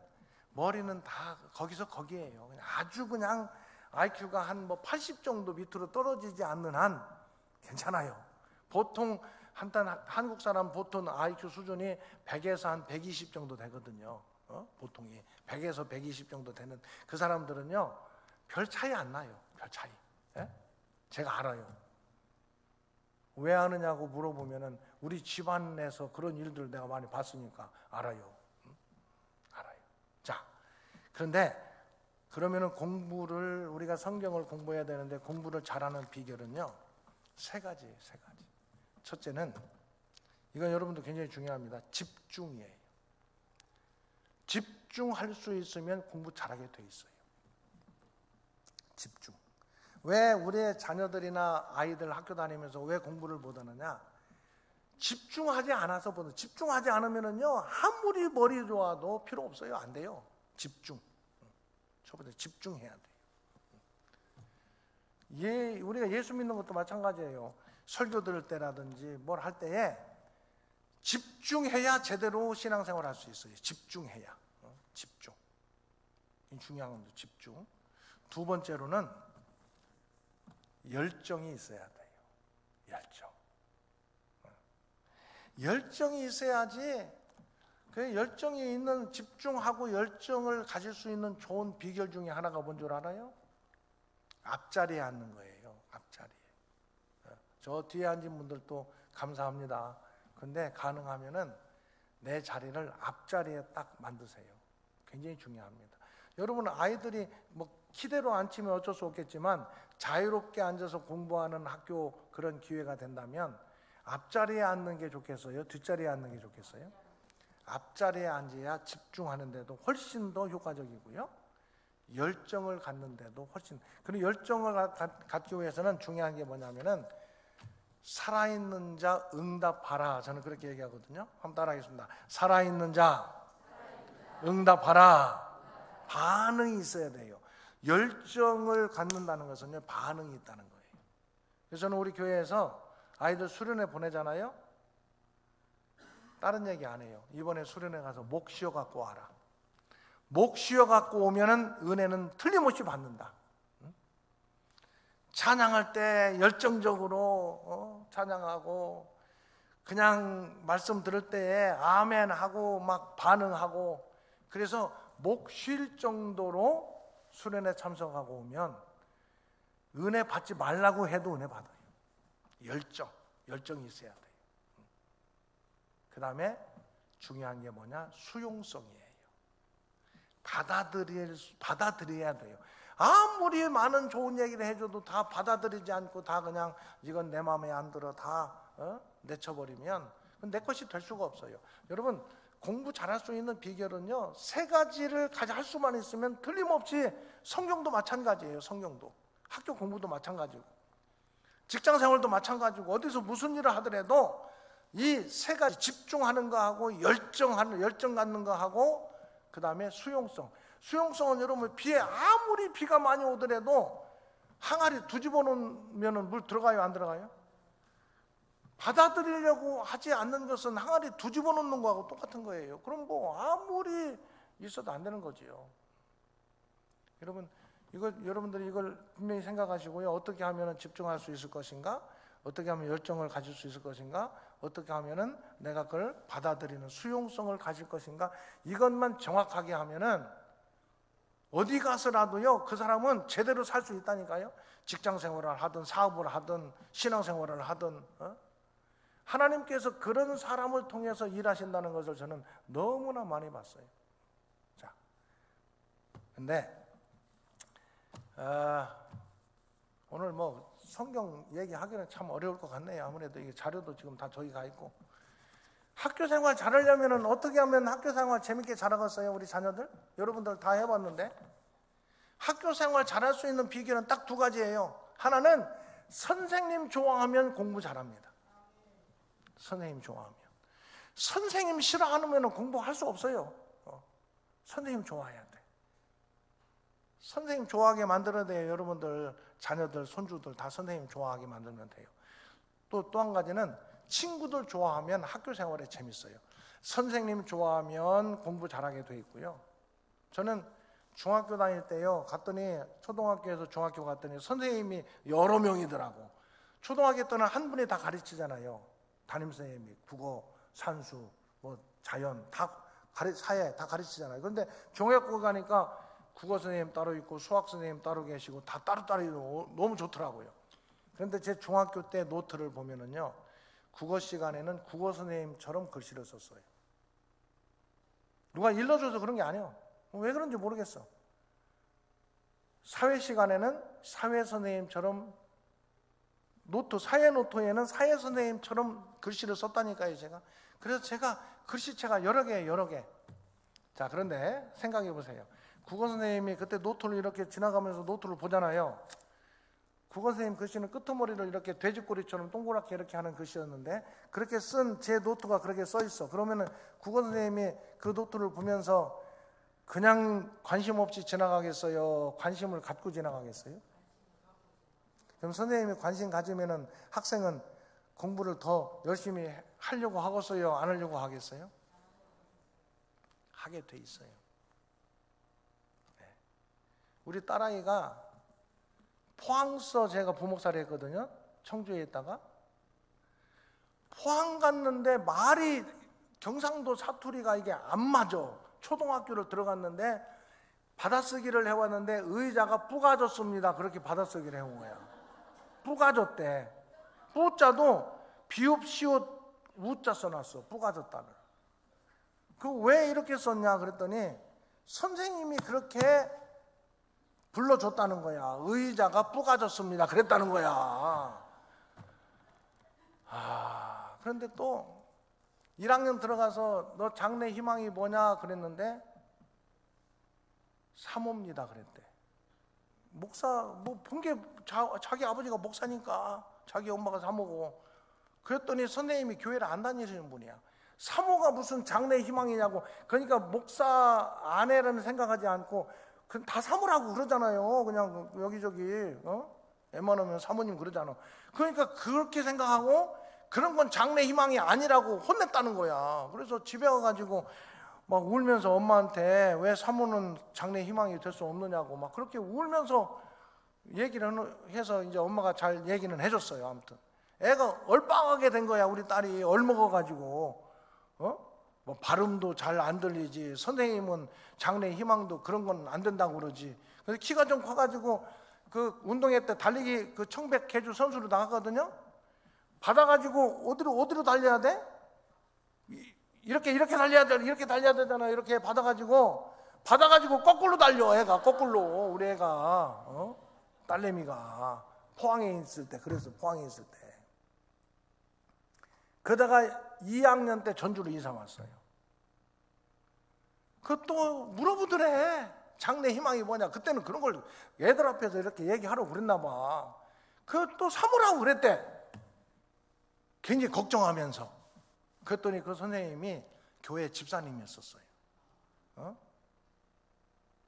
머리는 다 거기서 거기에요. 아주 그냥 IQ가 한 뭐 80 정도 밑으로 떨어지지 않는 한 괜찮아요. 보통 한국 사람 보통 IQ 수준이 100에서 한 120 정도 되거든요. 보통이 100에서 120 정도 되는 그 사람들은요 별 차이 안 나요. 별 차이. 예? 제가 알아요. 왜 아느냐고 물어보면은 우리 집안에서 그런 일들 내가 많이 봤으니까 알아요. 알아요. 자, 그런데 그러면은 공부를 우리가 성경을 공부해야 되는데 공부를 잘하는 비결은요 세 가지. 첫째는 이건 여러분도 굉장히 중요합니다. 집중이에요. 집중할 수 있으면 공부 잘하게 돼 있어요. 집중. 왜 우리의 자녀들이나 아이들 학교 다니면서 왜 공부를 못 하느냐? 집중하지 않아서 보는. 집중하지 않으면은요 아무리 머리 좋아도 필요 없어요. 안 돼요. 집중. 첫 번째 집중해야 돼요. 우리가 예수 믿는 것도 마찬가지예요. 설교 들을 때라든지 뭘 할 때에 집중해야 제대로 신앙생활 할 수 있어요. 집중해야. 집중. 이 중요한 겁니다. 집중. 두 번째로는 열정이 있어야 돼요. 열정. 열정이 있어야지. 그 열정이 있는, 집중하고 열정을 가질 수 있는 좋은 비결 중에 하나가 뭔 줄 알아요? 앞자리에 앉는 거예요. 앞자리에. 저 뒤에 앉은 분들도 감사합니다. 근데 가능하면은 내 자리를 앞자리에 딱 만드세요. 굉장히 중요합니다. 여러분 아이들이 뭐 기대로 앉히면 어쩔 수 없겠지만 자유롭게 앉아서 공부하는 학교 그런 기회가 된다면 앞자리에 앉는 게 좋겠어요? 뒷자리에 앉는 게 좋겠어요? 앞자리에 앉아야 집중하는데도 훨씬 더 효과적이고요. 열정을 갖는데도 훨씬. 그리고 열정을 갖기 위해서는 중요한 게 뭐냐면은 살아있는 자 응답하라. 저는 그렇게 얘기하거든요. 한번 따라하겠습니다. 살아있는 자 응답하라. 반응이 있어야 돼요. 열정을 갖는다는 것은요 반응이 있다는 거예요. 그래서 저는 우리 교회에서 아이들 수련회 보내잖아요. 다른 얘기 안 해요. 이번에 수련회 가서 목 쉬어 갖고 와라. 목 쉬어 갖고 오면은 은혜는 틀림없이 받는다. 찬양할 때 열정적으로 찬양하고 그냥 말씀 들을 때에 아멘 하고 막 반응하고, 그래서 목 쉴 정도로 수련회 참석하고 오면 은혜 받지 말라고 해도 은혜 받아요. 열정이 있어야 돼요. 그 다음에 중요한 게 뭐냐? 수용성이에요. 받아들여야 돼요. 아무리 많은 좋은 얘기를 해줘도 다 받아들이지 않고 다 그냥 이건 내 마음에 안 들어 다 내쳐버리면 내 것이 될 수가 없어요. 여러분 공부 잘할 수 있는 비결은요 세 가지를 할 수만 있으면 틀림없이 성경도 마찬가지예요. 성경도 학교 공부도 마찬가지고 직장생활도 마찬가지고 어디서 무슨 일을 하더라도 이 세 가지 집중하는 거하고 열정 갖는 거하고 그 다음에 수용성은 여러분 비에 아무리 비가 많이 오더라도 항아리 뒤집어 놓으면 물 들어가요 안 들어가요? 받아들이려고 하지 않는 것은 항아리 뒤집어 놓는 거하고 똑같은 거예요. 그럼 뭐 아무리 있어도 안 되는 거지요. 여러분, 여러분들이 이걸 분명히 생각하시고요. 어떻게 하면 집중할 수 있을 것인가? 어떻게 하면 열정을 가질 수 있을 것인가? 어떻게 하면은 내가 그걸 받아들이는 수용성을 가질 것인가? 이것만 정확하게 하면은 어디 가서라도요, 그 사람은 제대로 살 수 있다니까요. 직장 생활을 하든 사업을 하든 신앙 생활을 하든 하나님께서 그런 사람을 통해서 일하신다는 것을 저는 너무나 많이 봤어요. 자, 근데 오늘 뭐 성경 얘기하기는 참 어려울 것 같네요. 아무래도 이게 자료도 지금 다 저기 가 있고. 학교 생활 잘하려면 어떻게 하면 학교 생활 재밌게 잘하겠어요? 우리 자녀들? 여러분들 다 해봤는데 학교 생활 잘할 수 있는 비결은 딱 두 가지예요. 하나는 선생님 좋아하면 공부 잘합니다. 선생님 좋아하면. 선생님 싫어하면 공부할 수 없어요. 선생님 좋아해야 돼. 선생님 좋아하게 만들어야 돼요. 여러분들 자녀들 손주들 다 선생님 좋아하게 만들면 돼요. 또 한 가지는 친구들 좋아하면 학교 생활에 재밌어요. 선생님 좋아하면 공부 잘하게 돼 있고요. 저는 중학교 다닐 때요 갔더니 초등학교에서 중학교 갔더니 선생님이 여러 명이더라고. 초등학교 때는 한 분이 다 가르치잖아요. 담임선생님이 국어, 산수, 뭐 자연 사회 다 가르치잖아요. 그런데 중학교 가니까 국어 선생님 따로 있고 수학 선생님 따로 계시고 다 따로 너무 좋더라고요. 그런데 제 중학교 때 노트를 보면은요, 국어 시간에는 국어 선생님처럼 글씨를 썼어요. 누가 일러줘서 그런 게 아니에요. 왜 그런지 모르겠어. 사회 시간에는 사회 선생님처럼 사회 노트에는 사회 선생님처럼 글씨를 썼다니까요, 제가. 그래서 제가 글씨체가 여러 개. 자, 그런데 생각해 보세요. 국어 선생님이 그때 노트를 이렇게 지나가면서 노트를 보잖아요. 국어 선생님 글씨는 끄트머리를 이렇게 돼지꼬리처럼 동그랗게 이렇게 하는 글씨였는데 그렇게 쓴 제 노트가 그렇게 써 있어. 그러면은 국어 선생님이 그 노트를 보면서 그냥 관심 없이 지나가겠어요? 관심을 갖고 지나가겠어요? 그럼 선생님이 관심 가지면은 학생은 공부를 더 열심히 하려고 하겠어요? 안 하려고 하겠어요? 하게 돼 있어요. 네. 우리 딸아이가 포항서 제가 부목사를 했거든요. 청주에 있다가 포항 갔는데 말이 경상도 사투리가 이게 안 맞아. 초등학교를 들어갔는데 받아쓰기를 해왔는데 의자가 뿌가졌습니다. 그렇게 받아쓰기를 해온 거야. 뿌가졌대. 뿌자도 비읍 시옷 우자 써놨어. 뿌가졌다는. 그 왜 이렇게 썼냐 그랬더니 선생님이 그렇게 불러줬다는 거야. 의자가 뿌가졌습니다. 그랬다는 거야. 그런데 또 1학년 들어가서 너 장래 희망이 뭐냐 그랬는데 사모입니다 그랬대. 목사 뭐 본 게 자기 아버지가 목사니까 자기 엄마가 사모고. 그랬더니 선생님이 교회를 안 다니시는 분이야. 사모가 무슨 장래 희망이냐고. 그러니까 목사 아내라는 생각하지 않고 그냥 다 사모라고 그러잖아요. 그냥 여기저기 웬만하면 사모님 그러잖아. 그러니까 그렇게 생각하고 그런 건 장래 희망이 아니라고 혼냈다는 거야. 그래서 집에 와가지고 막 울면서 엄마한테 왜 사모는 장래 희망이 될 수 없느냐고 막 그렇게 울면서 얘기를 해서 이제 엄마가 잘 얘기는 해줬어요. 아무튼 애가 얼빵하게 된 거야. 우리 딸이 얼먹어가지고 뭐 발음도 잘 안 들리지. 선생님은 장래 희망도 그런 건 안 된다고 그러지. 그래서 키가 좀 커가지고 그 운동회 때 달리기 그 청백 계주 선수로 나갔거든요. 받아가지고 어디로 달려야 돼? 이렇게 달려야 돼. 이렇게 달려야 되잖아. 이렇게 받아가지고 거꾸로 달려. 애가 거꾸로. 우리 애가 딸내미가 포항에 있을 때 그래서 포항에 있을 때 그러다가 2학년 때 전주로 이사 왔어요. 그것도 물어보더래. 장래 희망이 뭐냐. 그때는 그런 걸 애들 앞에서 이렇게 얘기하라고 그랬나 봐. 그것도 사모라고 그랬대. 굉장히 걱정하면서. 그랬더니 그 선생님이 교회 집사님이었었어요.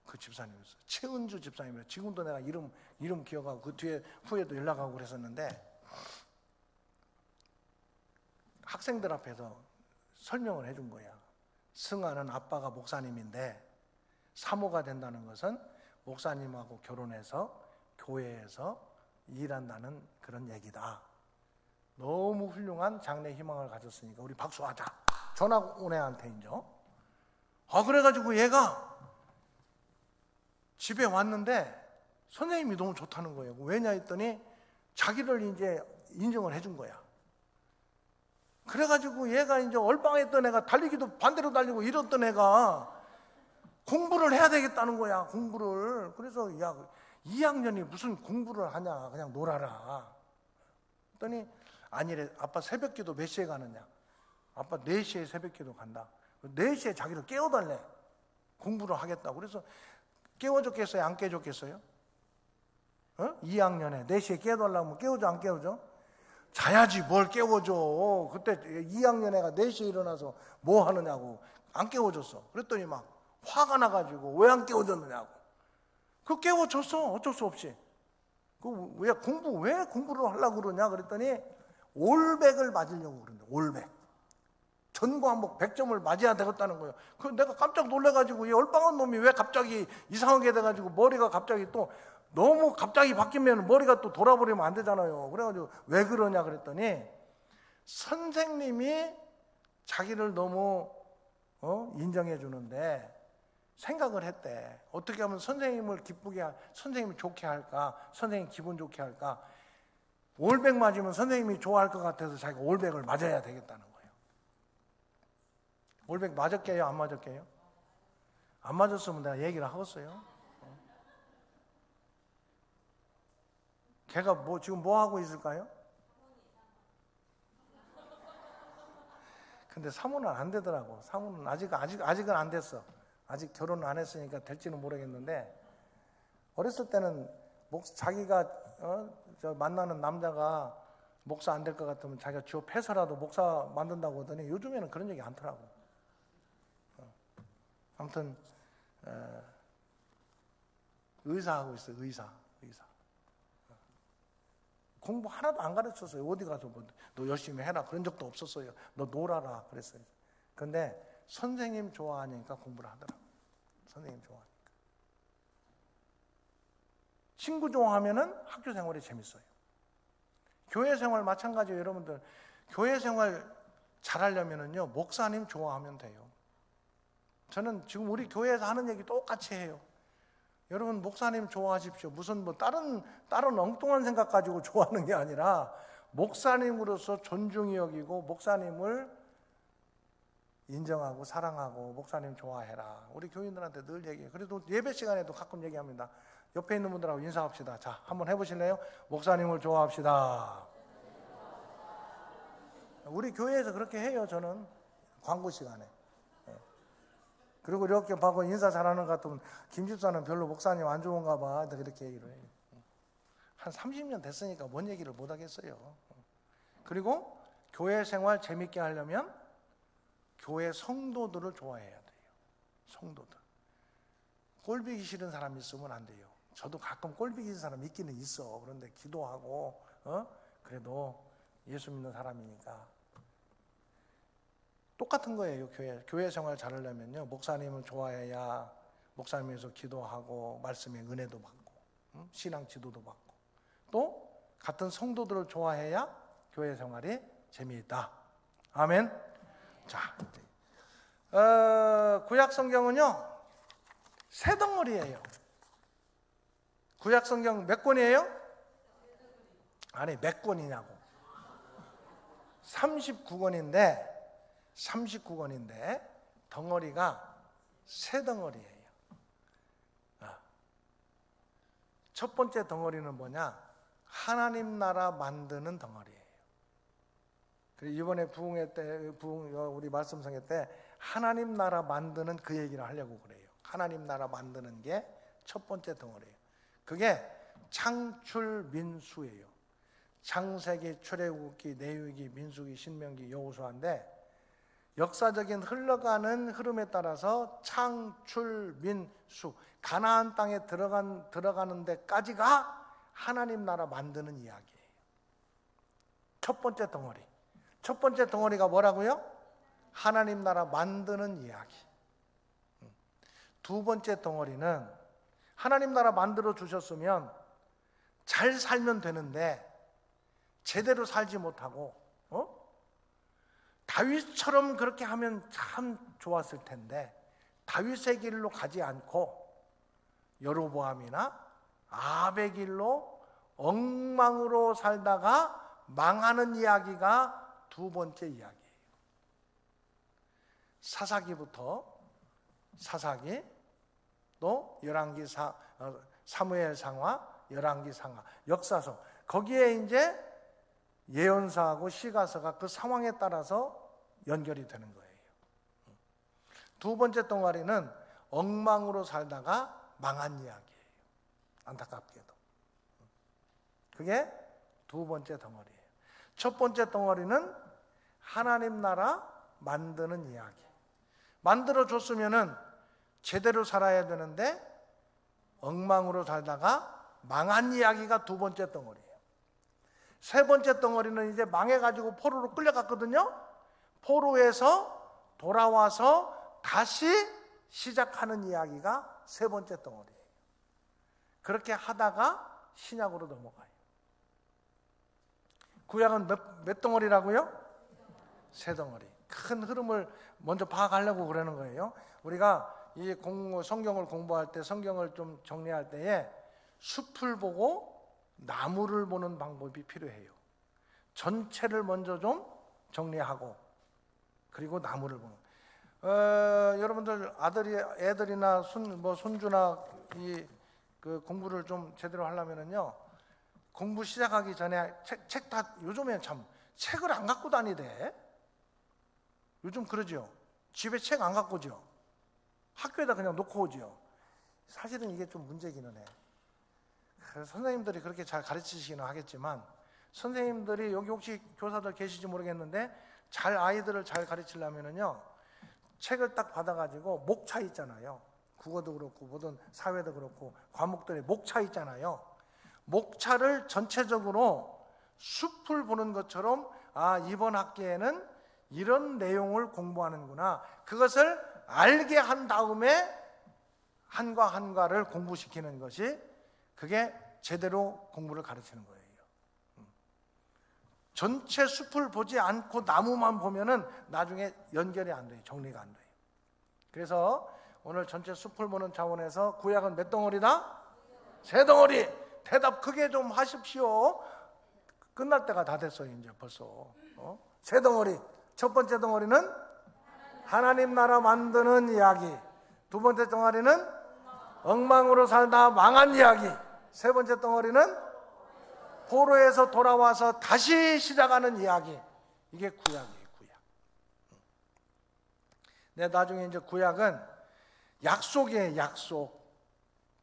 그 집사님이었어요. 최은주 집사님이었어요. 지금도 내가 이름 기억하고 그 뒤에 후에도 연락하고 그랬었는데 학생들 앞에서 설명을 해준 거야. 승아는 아빠가 목사님인데 사모가 된다는 것은 목사님하고 결혼해서 교회에서 일한다는 그런 얘기다. 너무 훌륭한 장래 희망을 가졌으니까 우리 박수하자. 전화 온 애한테 이제. 그래가지고 얘가 집에 왔는데 선생님이 너무 좋다는 거예요. 왜냐 했더니 자기를 이제 인정을 해준 거야. 그래가지고 얘가 이제 얼빵했던 애가 달리기도 반대로 달리고 이랬던 애가 공부를 해야 되겠다는 거야, 공부를. 그래서 야, 2학년이 무슨 공부를 하냐, 그냥 놀아라. 그랬더니 아니래. 아빠 새벽기도 몇 시에 가느냐? 아빠 4시에 새벽기도 간다. 4시에 자기를 깨워달래. 공부를 하겠다고. 그래서 깨워줬겠어요? 안 깨워줬겠어요? 2학년에 4시에 깨워달라고 하면 깨워줘? 안 깨워줘? 자야지 뭘 깨워줘. 그때 2학년 애가 4시에 일어나서 뭐 하느냐고. 안 깨워줬어. 그랬더니 막 화가 나가지고 왜 안 깨워줬느냐고. 그 깨워줬어. 어쩔 수 없이. 왜 공부를 하려고 그러냐 그랬더니 올백을 맞으려고 그런다. 올백. 전과목 100점을 맞아야 되겠다는 거예요. 내가 깜짝 놀래가지고 이 얼빵한 놈이 왜 갑자기 이상하게 돼가지고 머리가 갑자기 또 너무 갑자기 바뀌면 머리가 또 돌아버리면 안 되잖아요. 그래가지고 왜 그러냐 그랬더니 선생님이 자기를 너무 인정해 주는데 생각을 했대. 어떻게 하면 선생님을 선생님을 좋게 할까? 선생님 기분 좋게 할까? 올백 맞으면 선생님이 좋아할 것 같아서 자기가 올백을 맞아야 되겠다는 거예요. 올백 맞았게요? 안 맞았게요? 안 맞았으면 내가 얘기를 하겠어요. 걔가 지금 뭐 하고 있을까요? 근데 사모는 안 되더라고. 사모는 아직은 안 됐어. 아직 결혼을 안 했으니까 될지는 모르겠는데 어렸을 때는 자기가 만나는 남자가 목사 안 될 것 같으면 자기가 취업해서라도 목사 만든다고 하더니 요즘에는 그런 얘기 않더라고. 아무튼 의사하고 있어요. 의사. 공부 하나도 안 가르쳤어요. 어디 가서 너 열심히 해라 그런 적도 없었어요. 너 놀아라 그랬어요. 근데 선생님 좋아하니까 공부를 하더라고. 선생님 좋아하니까. 친구 좋아하면은 학교 생활이 재밌어요. 교회 생활 마찬가지예요. 여러분들 교회 생활 잘하려면은요 목사님 좋아하면 돼요. 저는 지금 우리 교회에서 하는 얘기 똑같이 해요. 여러분 목사님 좋아하십시오. 무슨 다른 엉뚱한 생각 가지고 좋아하는 게 아니라 목사님으로서 존중이 여기고 목사님을 인정하고 사랑하고 목사님 좋아해라. 우리 교인들한테 늘 얘기해요. 그래도 예배 시간에도 가끔 얘기합니다. 옆에 있는 분들하고 인사합시다. 자, 한번 해보실래요? 목사님을 좋아합시다. 우리 교회에서 그렇게 해요. 저는 광고 시간에. 그리고 이렇게 봐고 인사 잘하는 것 같으면 김집사는 별로 목사님 안 좋은가 봐. 그렇게 얘기를 해요. 한 30년 됐으니까 뭔 얘기를 못 하겠어요. 그리고 교회 생활 재밌게 하려면 교회 성도들을 좋아해야 돼요. 성도들. 꼴보기 싫은 사람 있으면 안 돼요. 저도 가끔 꼴보기 싫은 사람 있기는 있어. 그런데 기도하고 그래도 예수 믿는 사람이니까. 똑같은 거예요. 교회 생활 잘하려면요 목사님을 좋아해야 목사님에서 기도하고 말씀의 은혜도 받고 신앙 지도도 받고 또 같은 성도들을 좋아해야 교회 생활이 재미있다. 아멘. 자, 구약 성경은요 세 덩어리예요. 구약 성경 몇 권이에요? 아니 몇 권이냐고. 39권인데 덩어리가 세 덩어리예요. 첫 번째 덩어리는 뭐냐? 하나님 나라 만드는 덩어리예요. 그리고 이번에 우리 말씀성회 때 하나님 나라 만드는 그 얘기를 하려고 그래요. 하나님 나라 만드는 게 첫 번째 덩어리예요. 그게 창출민수예요. 창세기, 출애굽기, 내위기, 민수기, 신명기, 여호수아인데 역사적인 흘러가는 흐름에 따라서 창출민수 가나안 땅에 들어가는 데까지가 하나님 나라 만드는 이야기예요. 첫 번째 덩어리. 첫 번째 덩어리가 뭐라고요? 하나님 나라 만드는 이야기. 두 번째 덩어리는 하나님 나라 만들어 주셨으면 잘 살면 되는데 제대로 살지 못하고 다윗처럼 그렇게 하면 참 좋았을 텐데 다윗의 길로 가지 않고 여로보암이나 아합의 길로 엉망으로 살다가 망하는 이야기가 두 번째 이야기예요. 사사기 또 사무엘상하, 열왕기상하, 역사서, 거기에 이제 예언서하고 시가서가 그 상황에 따라서 연결이 되는 거예요. 두 번째 덩어리는 엉망으로 살다가 망한 이야기예요. 안타깝게도. 그게 두 번째 덩어리예요. 첫 번째 덩어리는 하나님 나라 만드는 이야기. 만들어줬으면은 제대로 살아야 되는데 엉망으로 살다가 망한 이야기가 두 번째 덩어리예요. 세 번째 덩어리는 이제 망해가지고 포로로 끌려갔거든요. 포로에서 돌아와서 다시 시작하는 이야기가 세 번째 덩어리예요. 그렇게 하다가 신약으로 넘어가요. 구약은 몇 덩어리라고요? 세 덩어리. 큰 흐름을 먼저 파악하려고 그러는 거예요. 우리가 이 성경을 공부할 때, 성경을 좀 정리할 때에 숲을 보고 나무를 보는 방법이 필요해요. 전체를 먼저 좀 정리하고 그리고 나무를 보는. 여러분들 애들이나 손주나 그 공부를 좀 제대로 하려면은요, 공부 시작하기 전에 책 다 요즘에 참 책을 안 갖고 다니대. 요즘 그러죠. 집에 책 안 갖고 오죠. 학교에다 그냥 놓고 오죠. 사실은 이게 좀 문제기는 해. 선생님들이 그렇게 잘 가르치시기는 하겠지만 선생님들이 여기 혹시 교사들 계실지 모르겠는데 아이들을 잘 가르치려면은요, 책을 딱 받아가지고 목차 있잖아요. 국어도 그렇고 모든 사회도 그렇고 과목들의 목차 있잖아요. 목차를 전체적으로 숲을 보는 것처럼 이번 학기에는 이런 내용을 공부하는구나. 그것을 알게 한 다음에 한과 한과를 공부시키는 것이 그게 제대로 공부를 가르치는 거예요. 전체 숲을 보지 않고 나무만 보면은 나중에 연결이 안 돼요. 정리가 안 돼요. 그래서 오늘 전체 숲을 보는 차원에서 구약은 몇 덩어리다? 세 덩어리. 대답 크게 좀 하십시오. 끝날 때가 다 됐어요. 이제 벌써. 세 덩어리. 첫 번째 덩어리는 하나님 나라 만드는 이야기. 두 번째 덩어리는 엉망으로 살다 망한 이야기. 세 번째 덩어리는 포로에서 돌아와서 다시 시작하는 이야기. 이게 구약이에요. 구약. 나중에 이제 구약은 약속이에요. 약속.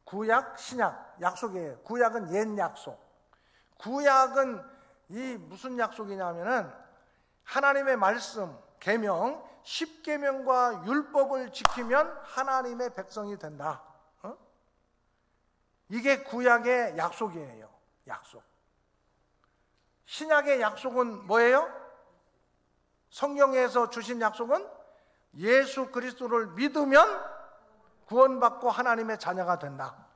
구약, 신약, 약속이에요. 구약은 옛 약속. 구약은 이 무슨 약속이냐면은 하나님의 말씀, 계명, 십계명과 율법을 지키면 하나님의 백성이 된다. 이게 구약의 약속이에요. 약속. 신약의 약속은 뭐예요? 성경에서 주신 약속은 예수 그리스도를 믿으면 구원받고 하나님의 자녀가 된다.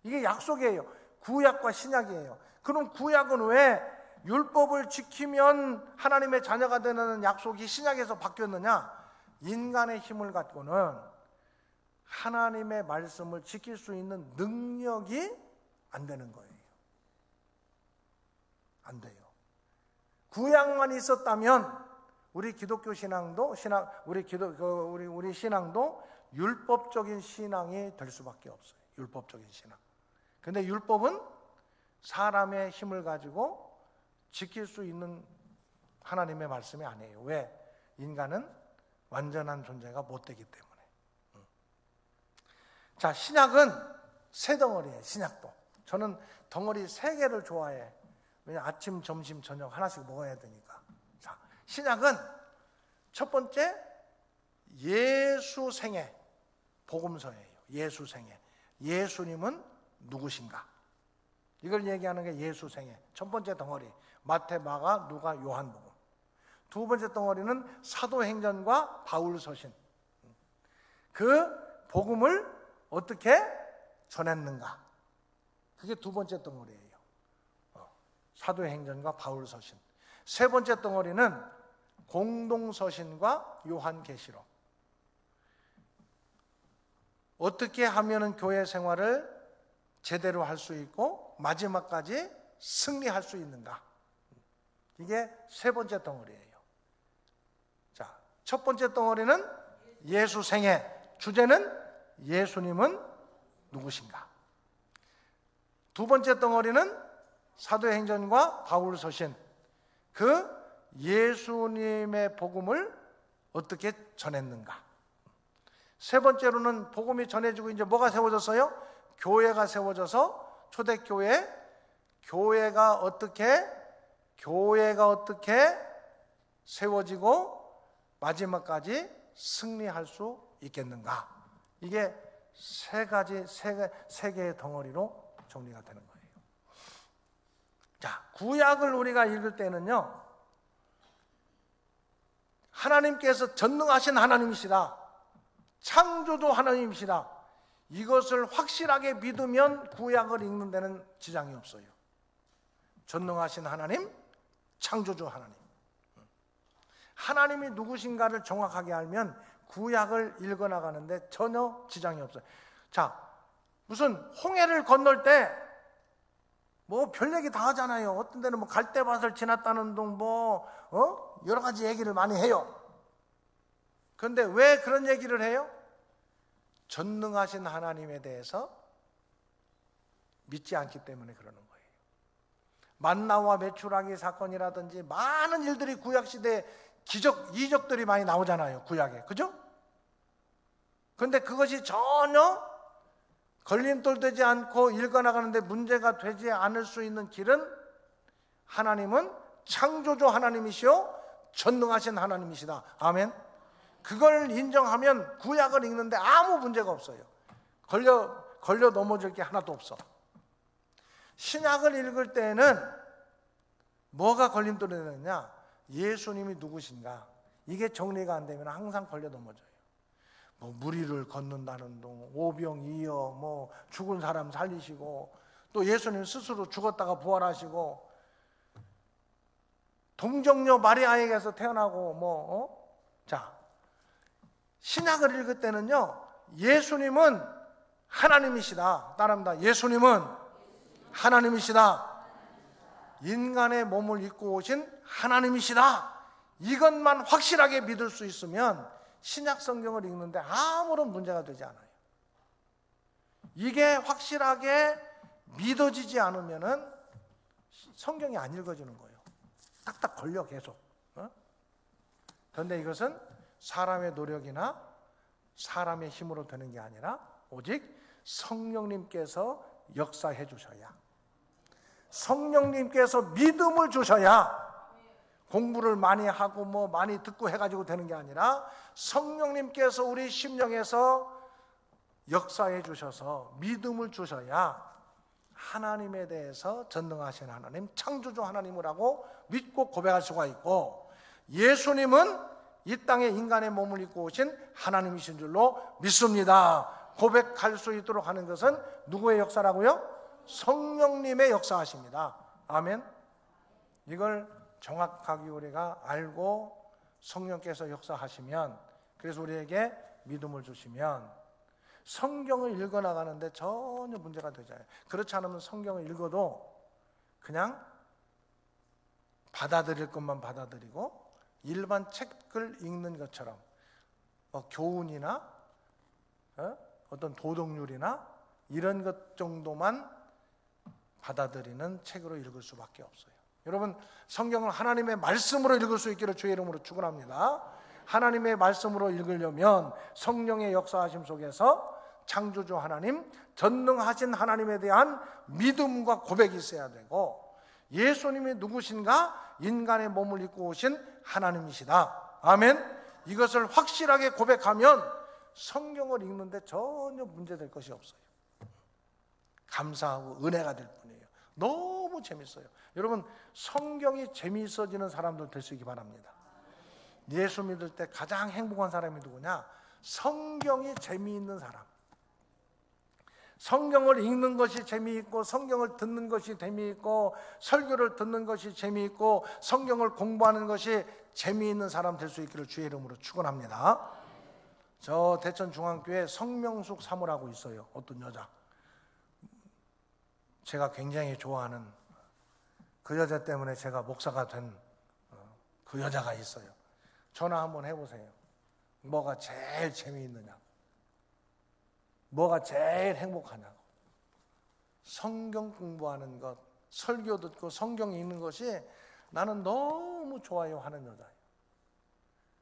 이게 약속이에요. 구약과 신약이에요. 그럼 구약은 왜 율법을 지키면 하나님의 자녀가 되는 약속이 신약에서 바뀌었느냐? 인간의 힘을 갖고는 하나님의 말씀을 지킬 수 있는 능력이 안 되는 거예요. 안 돼요. 구약만 있었다면 우리 기독교 신앙도 우리 신앙도 율법적인 신앙이 될 수밖에 없어요. 율법적인 신앙. 근데 율법은 사람의 힘을 가지고 지킬 수 있는 하나님의 말씀이 아니에요. 왜? 인간은 완전한 존재가 못 되기 때문에. 자, 신약은 세 덩어리예요. 신약도. 저는 덩어리 세 개를 좋아해. 왜냐, 아침, 점심, 저녁 하나씩 먹어야 되니까. 자, 신약은 첫 번째 예수 생애 복음서예요. 예수 생애. 예수님은 누구신가? 이걸 얘기하는 게 예수 생애. 첫 번째 덩어리. 마태, 마가, 누가, 요한복음. 두 번째 덩어리는 사도행전과 바울서신. 그 복음을 어떻게 전했는가. 그게 두 번째 덩어리예요. 사도행전과 바울서신. 세 번째 덩어리는 공동서신과 요한계시록. 어떻게 하면은 교회 생활을 제대로 할 수 있고 마지막까지 승리할 수 있는가. 이게 세 번째 덩어리예요. 자, 첫 번째 덩어리는 예수 생애. 주제는 예수님은 누구신가. 두 번째 덩어리는 사도행전과 바울서신. 그 예수님의 복음을 어떻게 전했는가. 세 번째로는 복음이 전해지고 이제 뭐가 세워졌어요? 교회가 세워져서 초대교회, 교회가 어떻게 세워지고 마지막까지 승리할 수 있겠는가. 이게 세 개의 덩어리로 정리가 되는 거예요. 자, 구약을 우리가 읽을 때는요, 하나님께서 전능하신 하나님이시라, 창조주 하나님이시라, 이것을 확실하게 믿으면 구약을 읽는 데는 지장이 없어요. 전능하신 하나님, 창조주 하나님. 하나님이 누구신가를 정확하게 알면 구약을 읽어나가는데 전혀 지장이 없어요. 자, 무슨 홍해를 건널 때 뭐 별 얘기 다 하잖아요. 어떤 데는 뭐 갈대밭을 지났다는 둥 여러 가지 얘기를 많이 해요. 그런데 왜 그런 얘기를 해요? 전능하신 하나님에 대해서 믿지 않기 때문에 그러는 거예요. 만나와 메추라기 사건이라든지 많은 일들이 구약시대에 기적, 이적들이 많이 나오잖아요. 구약에. 그죠? 그런데 그것이 전혀 걸림돌 되지 않고 읽어나가는데 문제가 되지 않을 수 있는 길은 하나님은 창조주 하나님이시오 전능하신 하나님이시다. 아멘. 그걸 인정하면 구약을 읽는데 아무 문제가 없어요. 걸려 넘어질 게 하나도 없어. 신약을 읽을 때는 뭐가 걸림돌이 되느냐? 예수님이 누구신가? 이게 정리가 안 되면 항상 걸려 넘어져요. 뭐 무리를 걷는다는 둥, 오병이어, 뭐 죽은 사람 살리시고, 또 예수님 스스로 죽었다가 부활하시고, 동정녀 마리아에게서 태어나고 자, 신약을 읽을 때는요, 예수님은 하나님이시다. 따라합니다. 예수님은 하나님이시다. 인간의 몸을 입고 오신 하나님이시다. 이것만 확실하게 믿을 수 있으면 신약 성경을 읽는데 아무런 문제가 되지 않아요. 이게 확실하게 믿어지지 않으면은 성경이 안 읽어지는 거예요. 딱딱 걸려 계속. 그런데 이것은 사람의 노력이나 사람의 힘으로 되는 게 아니라 오직 성령님께서 역사해 주셔야, 성령님께서 믿음을 주셔야, 공부를 많이 하고 뭐 많이 듣고 해가지고 되는 게 아니라 성령님께서 우리 심령에서 역사해 주셔서 믿음을 주셔야 하나님에 대해서 전능하신 하나님, 창조주 하나님을 하고 믿고 고백할 수가 있고, 예수님은 이 땅에 인간의 몸을 입고 오신 하나님이신 줄로 믿습니다. 고백할 수 있도록 하는 것은 누구의 역사라고요? 성령님의 역사하십니다. 아멘. 이걸 정확하게 우리가 알고 성령께서 역사하시면, 그래서 우리에게 믿음을 주시면 성경을 읽어나가는데 전혀 문제가 되지 않아요. 그렇지 않으면 성경을 읽어도 그냥 받아들일 것만 받아들이고 일반 책을 읽는 것처럼 교훈이나 어떤 도덕률이나 이런 것 정도만 받아들이는 책으로 읽을 수밖에 없어요. 여러분, 성경을 하나님의 말씀으로 읽을 수 있기를 주의 이름으로 축원합니다. 하나님의 말씀으로 읽으려면 성령의 역사하심 속에서 창조주 하나님, 전능하신 하나님에 대한 믿음과 고백이 있어야 되고, 예수님이 누구신가? 인간의 몸을 입고 오신 하나님이시다. 아멘. 이것을 확실하게 고백하면 성경을 읽는데 전혀 문제될 것이 없어요. 감사하고 은혜가 될 뿐이에요. 너무 재밌어요. 여러분, 성경이 재미있어지는 사람들 될 수 있기 바랍니다. 예수 믿을 때 가장 행복한 사람이 누구냐? 성경이 재미있는 사람. 성경을 읽는 것이 재미있고, 성경을 듣는 것이 재미있고, 설교를 듣는 것이 재미있고, 성경을 공부하는 것이 재미있는 사람 될 수 있기를 주의 이름으로 축원합니다. 저 대천중앙교회 성명숙 사모라고 있어요. 어떤 여자, 제가 굉장히 좋아하는 그 여자 때문에 제가 목사가 된 그 여자가 있어요. 전화 한번 해보세요. 뭐가 제일 재미있느냐고, 뭐가 제일 행복하냐고. 성경 공부하는 것, 설교 듣고 성경 읽는 것이 나는 너무 좋아요 하는 여자예요.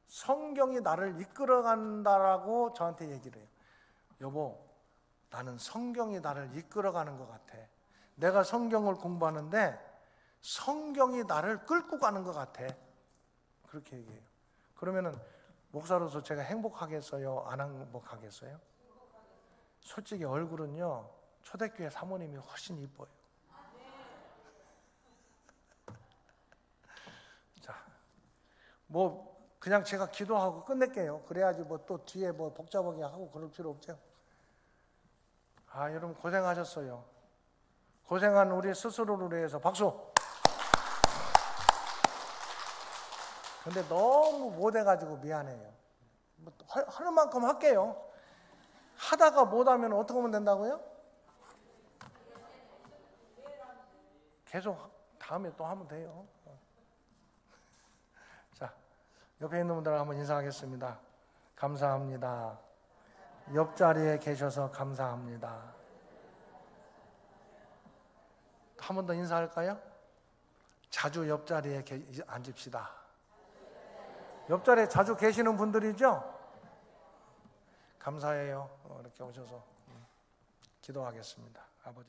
성경이 나를 이끌어간다라고 저한테 얘기를 해요. 여보, 나는 성경이 나를 이끌어가는 것 같아. 내가 성경을 공부하는데 성경이 나를 끌고 가는 것 같아. 그렇게 얘기해요. 그러면은 목사로서 제가 행복하겠어요? 안 행복하겠어요? 솔직히 얼굴은요, 초대교회 사모님이 훨씬 이뻐요. 자, 뭐 그냥 제가 기도하고 끝낼게요. 그래야지 뭐 또 뒤에 뭐 복잡하게 하고 그럴 필요 없죠. 아, 여러분 고생하셨어요. 고생한 우리 스스로를 위해서 박수. 근데 너무 못해가지고 미안해요. 뭐 하는 만큼 할게요. 하다가 못하면 어떻게 하면 된다고요? 계속 다음에 또 하면 돼요. 자, 옆에 있는 분들 한번 인사하겠습니다. 감사합니다. 옆자리에 계셔서 감사합니다. 한 번 더 인사할까요? 자주 옆자리에 앉읍시다. 옆자리에 자주 계시는 분들이죠? 감사해요. 이렇게 오셔서 기도하겠습니다. 아버지.